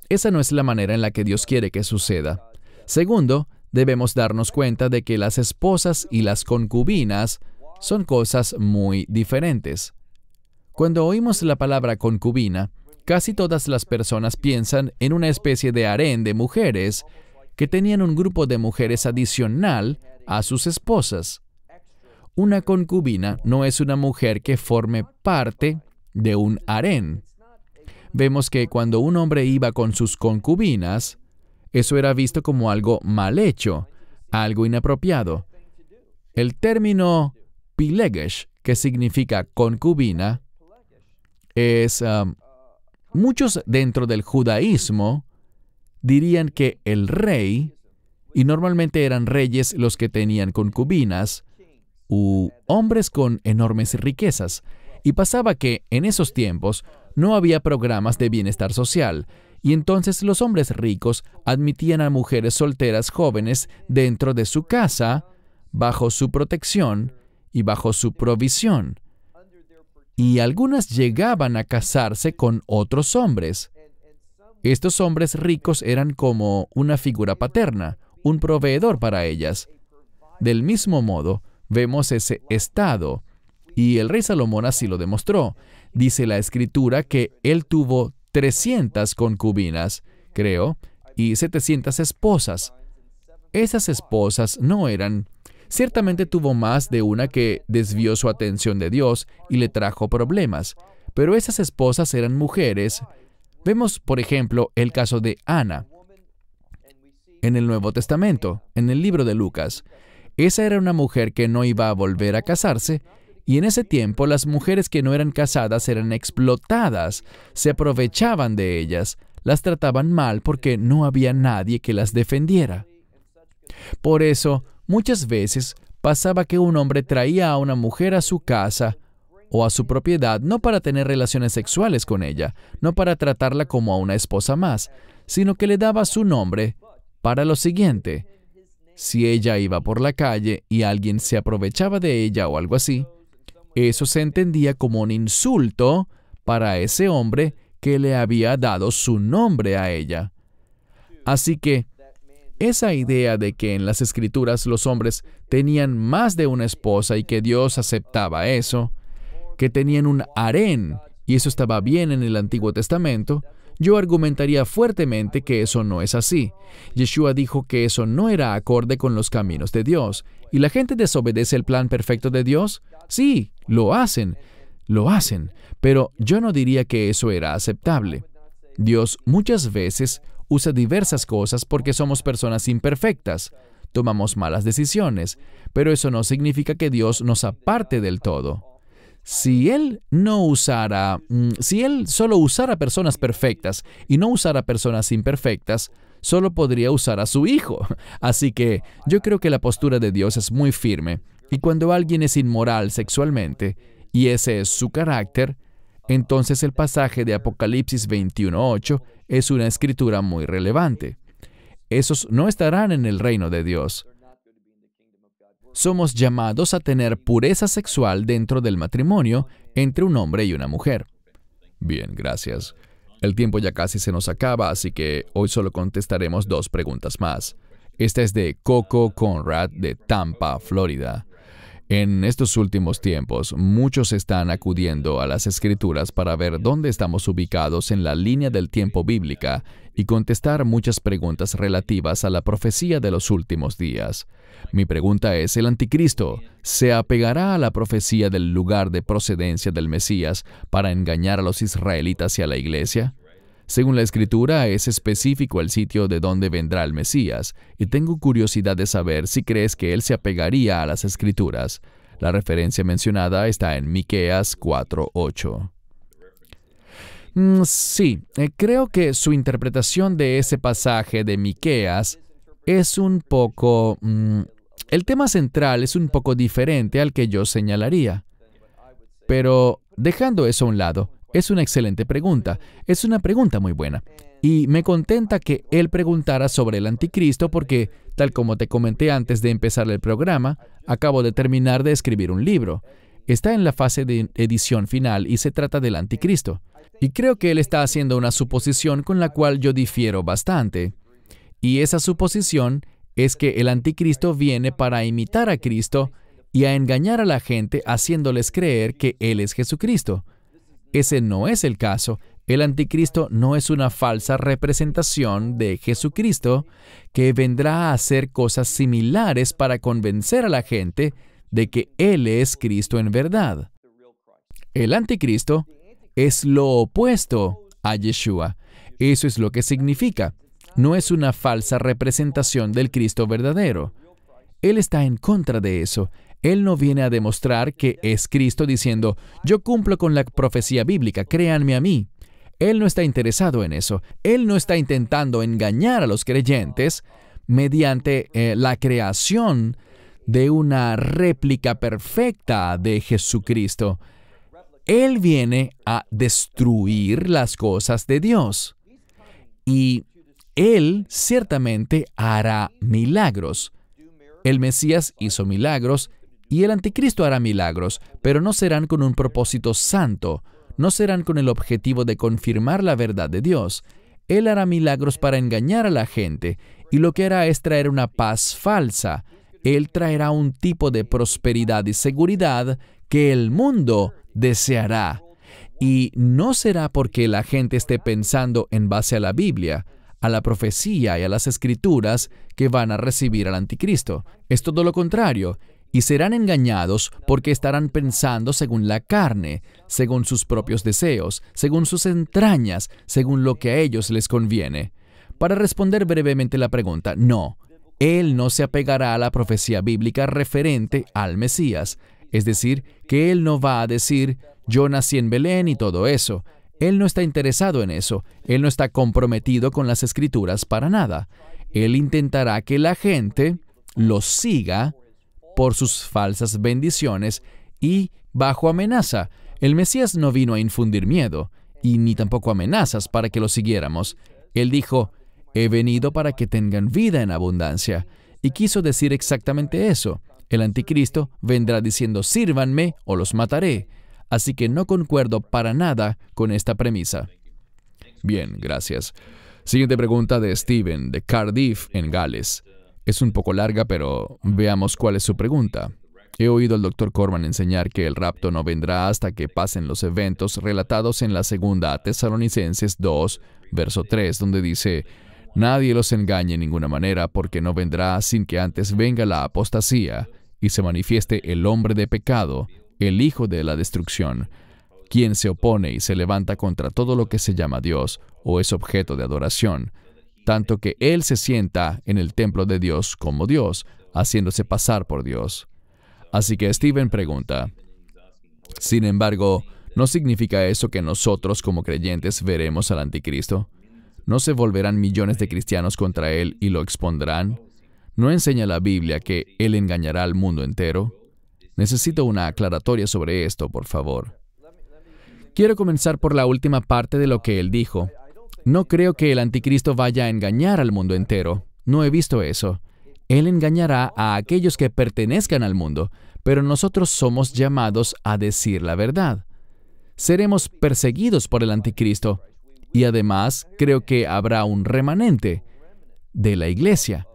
esa no es la manera en la que Dios quiere que suceda. Segundo, debemos darnos cuenta de que las esposas y las concubinas son cosas muy diferentes. Cuando oímos la palabra concubina, casi todas las personas piensan en una especie de harén de mujeres que tenían un grupo de mujeres adicional a sus esposas. Una concubina no es una mujer que forme parte de un harén. Vemos que cuando un hombre iba con sus concubinas, eso era visto como algo mal hecho, algo inapropiado. El término pilegesh, que significa concubina, es... muchos dentro del judaísmo dirían que el rey, y normalmente eran reyes los que tenían concubinas, u hombres con enormes riquezas, y pasaba que en esos tiempos no había programas de bienestar social, y entonces los hombres ricos admitían a mujeres solteras jóvenes dentro de su casa, bajo su protección y bajo su provisión. Y algunas llegaban a casarse con otros hombres. Estos hombres ricos eran como una figura paterna, un proveedor para ellas. Del mismo modo, vemos ese estado, y el rey Salomón así lo demostró. Dice la Escritura que él tuvo 300 concubinas, creo, y 700 esposas. Esas esposas no eran... Ciertamente tuvo más de una que desvió su atención de Dios y le trajo problemas, pero esas esposas eran mujeres. Vemos, por ejemplo, el caso de Ana en el Nuevo Testamento, en el libro de Lucas. Esa era una mujer que no iba a volver a casarse, y en ese tiempo las mujeres que no eran casadas eran explotadas, se aprovechaban de ellas, las trataban mal porque no había nadie que las defendiera. Por eso, muchas veces pasaba que un hombre traía a una mujer a su casa o a su propiedad no para tener relaciones sexuales con ella, no para tratarla como a una esposa más, sino que le daba su nombre para lo siguiente. Si ella iba por la calle y alguien se aprovechaba de ella o algo así, eso se entendía como un insulto para ese hombre que le había dado su nombre a ella. Así que esa idea de que en las Escrituras los hombres tenían más de una esposa y que Dios aceptaba eso, que tenían un harén, y eso estaba bien en el Antiguo Testamento, yo argumentaría fuertemente que eso no es así. Yeshua dijo que eso no era acorde con los caminos de Dios. ¿Y la gente desobedece el plan perfecto de Dios? Sí, lo hacen, pero yo no diría que eso era aceptable. Dios muchas veces usa diversas cosas porque somos personas imperfectas. Tomamos malas decisiones, pero eso no significa que Dios nos aparte del todo. Si Él solo usara personas perfectas y no usara personas imperfectas, solo podría usar a su hijo. Así que yo creo que la postura de Dios es muy firme. Y cuando alguien es inmoral sexualmente, y ese es su carácter, entonces el pasaje de Apocalipsis 21:8 es una escritura muy relevante. Esos no estarán en el reino de Dios. Somos llamados a tener pureza sexual dentro del matrimonio entre un hombre y una mujer. Bien, gracias. El tiempo ya casi se nos acaba, así que hoy solo contestaremos 2 preguntas más. Esta es de Coco Conrad de Tampa, Florida. En estos últimos tiempos, muchos están acudiendo a las Escrituras para ver dónde estamos ubicados en la línea del tiempo bíblica y contestar muchas preguntas relativas a la profecía de los últimos días. Mi pregunta es, ¿el anticristo se apegará a la profecía del lugar de procedencia del Mesías para engañar a los israelitas y a la iglesia? Según la Escritura, es específico el sitio de donde vendrá el Mesías, y tengo curiosidad de saber si crees que él se apegaría a las Escrituras. La referencia mencionada está en Miqueas 4:8. Sí, creo que su interpretación de ese pasaje de Miqueas es un poco... el tema central es un poco diferente al que yo señalaría. Pero dejando eso a un lado, es una excelente pregunta. Es una pregunta muy buena. Y me contenta que él preguntara sobre el anticristo porque, tal como te comenté antes de empezar el programa, acabo de terminar de escribir un libro. Está en la fase de edición final y se trata del anticristo. Y creo que él está haciendo una suposición con la cual yo difiero bastante. Y esa suposición es que el anticristo viene para imitar a Cristo y a engañar a la gente haciéndoles creer que Él es Jesucristo. Ese no es el caso. El anticristo no es una falsa representación de Jesucristo que vendrá a hacer cosas similares para convencer a la gente de que Él es Cristo en verdad. El anticristo es lo opuesto a Yeshua. Eso es lo que significa. No es una falsa representación del Cristo verdadero. Él está en contra de eso. Él no viene a demostrar que es Cristo diciendo, yo cumplo con la profecía bíblica, créanme a mí. Él no está interesado en eso. Él no está intentando engañar a los creyentes mediante la creación de una réplica perfecta de Jesucristo. Él viene a destruir las cosas de Dios. Y Él ciertamente hará milagros. El Mesías hizo milagros y el anticristo hará milagros, pero no serán con un propósito santo, no serán con el objetivo de confirmar la verdad de Dios. Él hará milagros para engañar a la gente, y lo que hará es traer una paz falsa. Él traerá un tipo de prosperidad y seguridad que el mundo deseará. Y no será porque la gente esté pensando en base a la Biblia, a la profecía y a las Escrituras que van a recibir al anticristo. Es todo lo contrario. Y serán engañados porque estarán pensando según la carne, según sus propios deseos, según sus entrañas, según lo que a ellos les conviene. Para responder brevemente la pregunta, no, él no se apegará a la profecía bíblica referente al Mesías. Es decir, que él no va a decir, yo nací en Belén y todo eso. Él no está interesado en eso. Él no está comprometido con las Escrituras para nada. Él intentará que la gente lo siga por sus falsas bendiciones y bajo amenaza. El Mesías no vino a infundir miedo, y ni tampoco amenazas para que lo siguiéramos. Él dijo, he venido para que tengan vida en abundancia. Y quiso decir exactamente eso. El anticristo vendrá diciendo, sírvanme o los mataré. Así que no concuerdo para nada con esta premisa. Bien, gracias. Siguiente pregunta de Steven, de Cardiff, en Gales. Es un poco larga, pero veamos cuál es su pregunta. He oído al Dr. Corman enseñar que el rapto no vendrá hasta que pasen los eventos relatados en la segunda a Tesalonicenses 2, verso 3, donde dice, nadie los engañe en ninguna manera, porque no vendrá sin que antes venga la apostasía y se manifieste el hombre de pecado, el hijo de la destrucción, quien se opone y se levanta contra todo lo que se llama Dios o es objeto de adoración, tanto que él se sienta en el templo de Dios como Dios, haciéndose pasar por Dios. Así que Steven pregunta, sin embargo, ¿no significa eso que nosotros como creyentes veremos al anticristo? ¿No se volverán millones de cristianos contra él y lo expondrán? ¿No enseña la Biblia que él engañará al mundo entero? Necesito una aclaratoria sobre esto, por favor. Quiero comenzar por la última parte de lo que él dijo. No creo que el anticristo vaya a engañar al mundo entero. No he visto eso. Él engañará a aquellos que pertenezcan al mundo, pero nosotros somos llamados a decir la verdad. Seremos perseguidos por el anticristo, y además creo que habrá un remanente de la iglesia.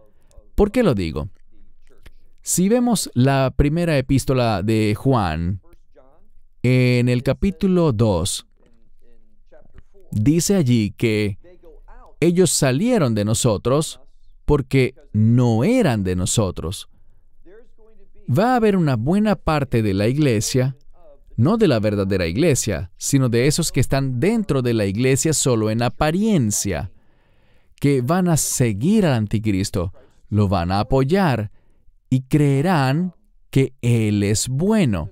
¿Por qué lo digo? Si vemos la primera epístola de Juan, en el capítulo 2, dice allí que ellos salieron de nosotros porque no eran de nosotros. Va a haber una buena parte de la iglesia, no de la verdadera iglesia, sino de esos que están dentro de la iglesia solo en apariencia, que van a seguir al anticristo, lo van a apoyar y creerán que él es bueno.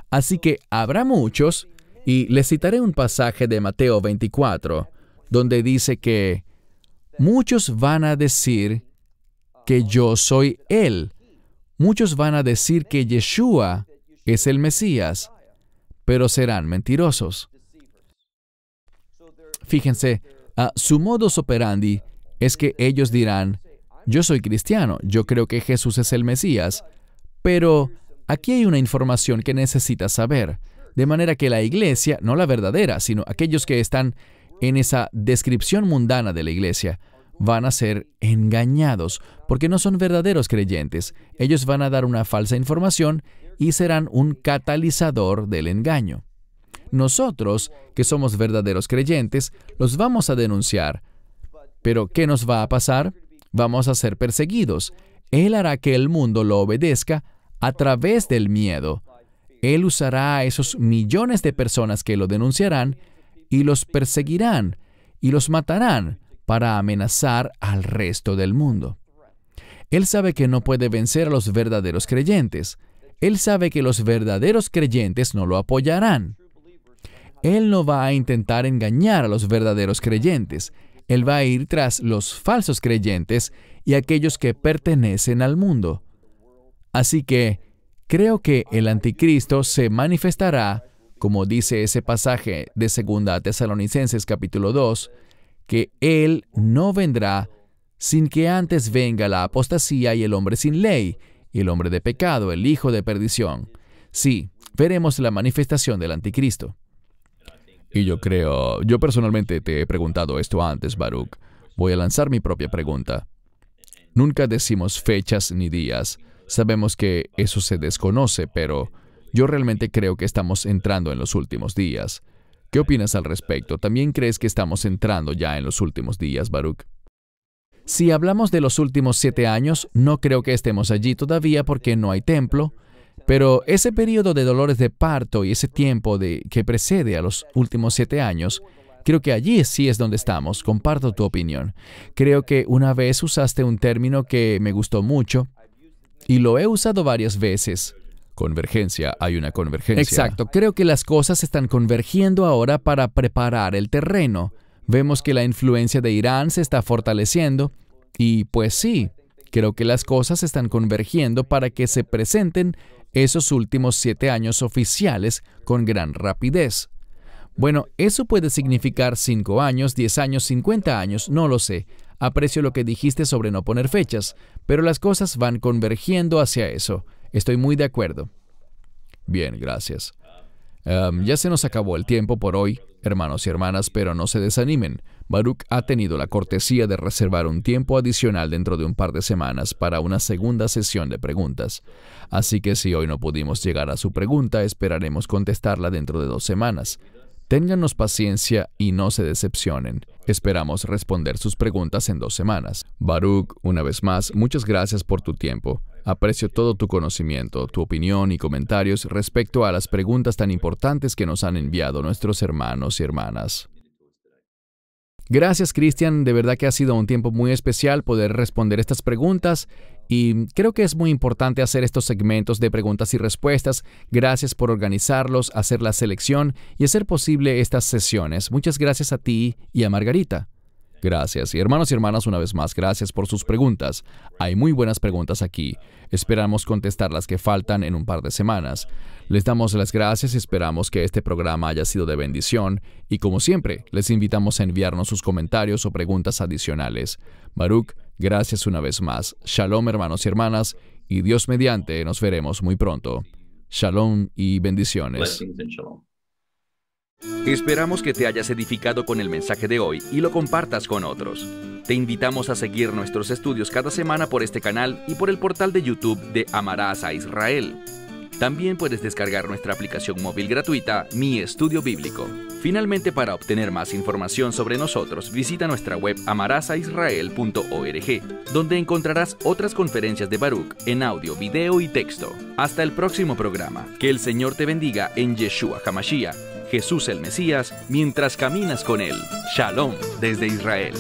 Así que habrá muchos, y les citaré un pasaje de Mateo 24, donde dice que muchos van a decir que yo soy Él. Muchos van a decir que Yeshua es el Mesías, pero serán mentirosos. Fíjense, su modus operandi es que ellos dirán, yo soy cristiano, yo creo que Jesús es el Mesías, pero aquí hay una información que necesitas saber, de manera que la iglesia, no la verdadera, sino aquellos que están en esa descripción mundana de la iglesia, van a ser engañados, porque no son verdaderos creyentes. Ellos van a dar una falsa información y serán un catalizador del engaño. Nosotros, que somos verdaderos creyentes, los vamos a denunciar. Pero, ¿qué nos va a pasar? Vamos a ser perseguidos. Él hará que el mundo lo obedezca a través del miedo. Él usará a esos millones de personas que lo denunciarán y los perseguirán y los matarán para amenazar al resto del mundo. Él sabe que no puede vencer a los verdaderos creyentes. Él sabe que los verdaderos creyentes no lo apoyarán. Él no va a intentar engañar a los verdaderos creyentes. Él va a ir tras los falsos creyentes y aquellos que pertenecen al mundo. Así que creo que el anticristo se manifestará, como dice ese pasaje de 2 Tesalonicenses capítulo 2, que Él no vendrá sin que antes venga la apostasía y el hombre sin ley, y el hombre de pecado, el hijo de perdición. Sí, veremos la manifestación del anticristo. Y yo personalmente te he preguntado esto antes, Baruch. Voy a lanzar mi propia pregunta. Nunca decimos fechas ni días. Sabemos que eso se desconoce, pero yo realmente creo que estamos entrando en los últimos días. ¿Qué opinas al respecto? ¿También crees que estamos entrando ya en los últimos días, Baruch? Si hablamos de los últimos 7 años, no creo que estemos allí todavía porque no hay templo, pero ese periodo de dolores de parto y ese tiempo que precede a los últimos 7 años, creo que allí sí es donde estamos. Comparto tu opinión. Creo que una vez usaste un término que me gustó mucho y lo he usado varias veces. Convergencia, hay una convergencia. Exacto, creo que las cosas están convergiendo ahora para preparar el terreno. Vemos que la influencia de Irán se está fortaleciendo y pues sí, creo que las cosas están convergiendo para que se presenten esos últimos 7 años oficiales con gran rapidez. Bueno, eso puede significar 5 años, 10 años, 50 años, no lo sé. Aprecio lo que dijiste sobre no poner fechas, pero las cosas van convergiendo hacia eso. Estoy muy de acuerdo. Bien, gracias. Ya se nos acabó el tiempo por hoy, hermanos y hermanas, pero no se desanimen. Baruch ha tenido la cortesía de reservar un tiempo adicional dentro de un par de semanas para una segunda sesión de preguntas. Así que si hoy no pudimos llegar a su pregunta, esperaremos contestarla dentro de 2 semanas. Téngannos paciencia y no se decepcionen. Esperamos responder sus preguntas en 2 semanas. Baruch, una vez más, muchas gracias por tu tiempo. Aprecio todo tu conocimiento, tu opinión y comentarios respecto a las preguntas tan importantes que nos han enviado nuestros hermanos y hermanas. Gracias, Cristian. De verdad que ha sido un tiempo muy especial poder responder estas preguntas y creo que es muy importante hacer estos segmentos de preguntas y respuestas. Gracias por organizarlos, hacer la selección y hacer posible estas sesiones. Muchas gracias a ti y a Margarita. Gracias. Y hermanos y hermanas, una vez más, gracias por sus preguntas. Hay muy buenas preguntas aquí. Esperamos contestar las que faltan en un par de semanas. Les damos las gracias y esperamos que este programa haya sido de bendición. Y como siempre, les invitamos a enviarnos sus comentarios o preguntas adicionales. Baruch, gracias una vez más. Shalom, hermanos y hermanas, y Dios mediante, nos veremos muy pronto. Shalom y bendiciones. Blessings and shalom. Esperamos que te hayas edificado con el mensaje de hoy y lo compartas con otros. Te invitamos a seguir nuestros estudios cada semana por este canal y por el portal de YouTube de Amarás a Israel. También puedes descargar nuestra aplicación móvil gratuita, Mi Estudio Bíblico. Finalmente, para obtener más información sobre nosotros, visita nuestra web amarasaisrael.org, donde encontrarás otras conferencias de Baruch en audio, video y texto. Hasta el próximo programa. Que el Señor te bendiga en Yeshua HaMashiach, Jesús el Mesías, mientras caminas con Él. Shalom desde Israel.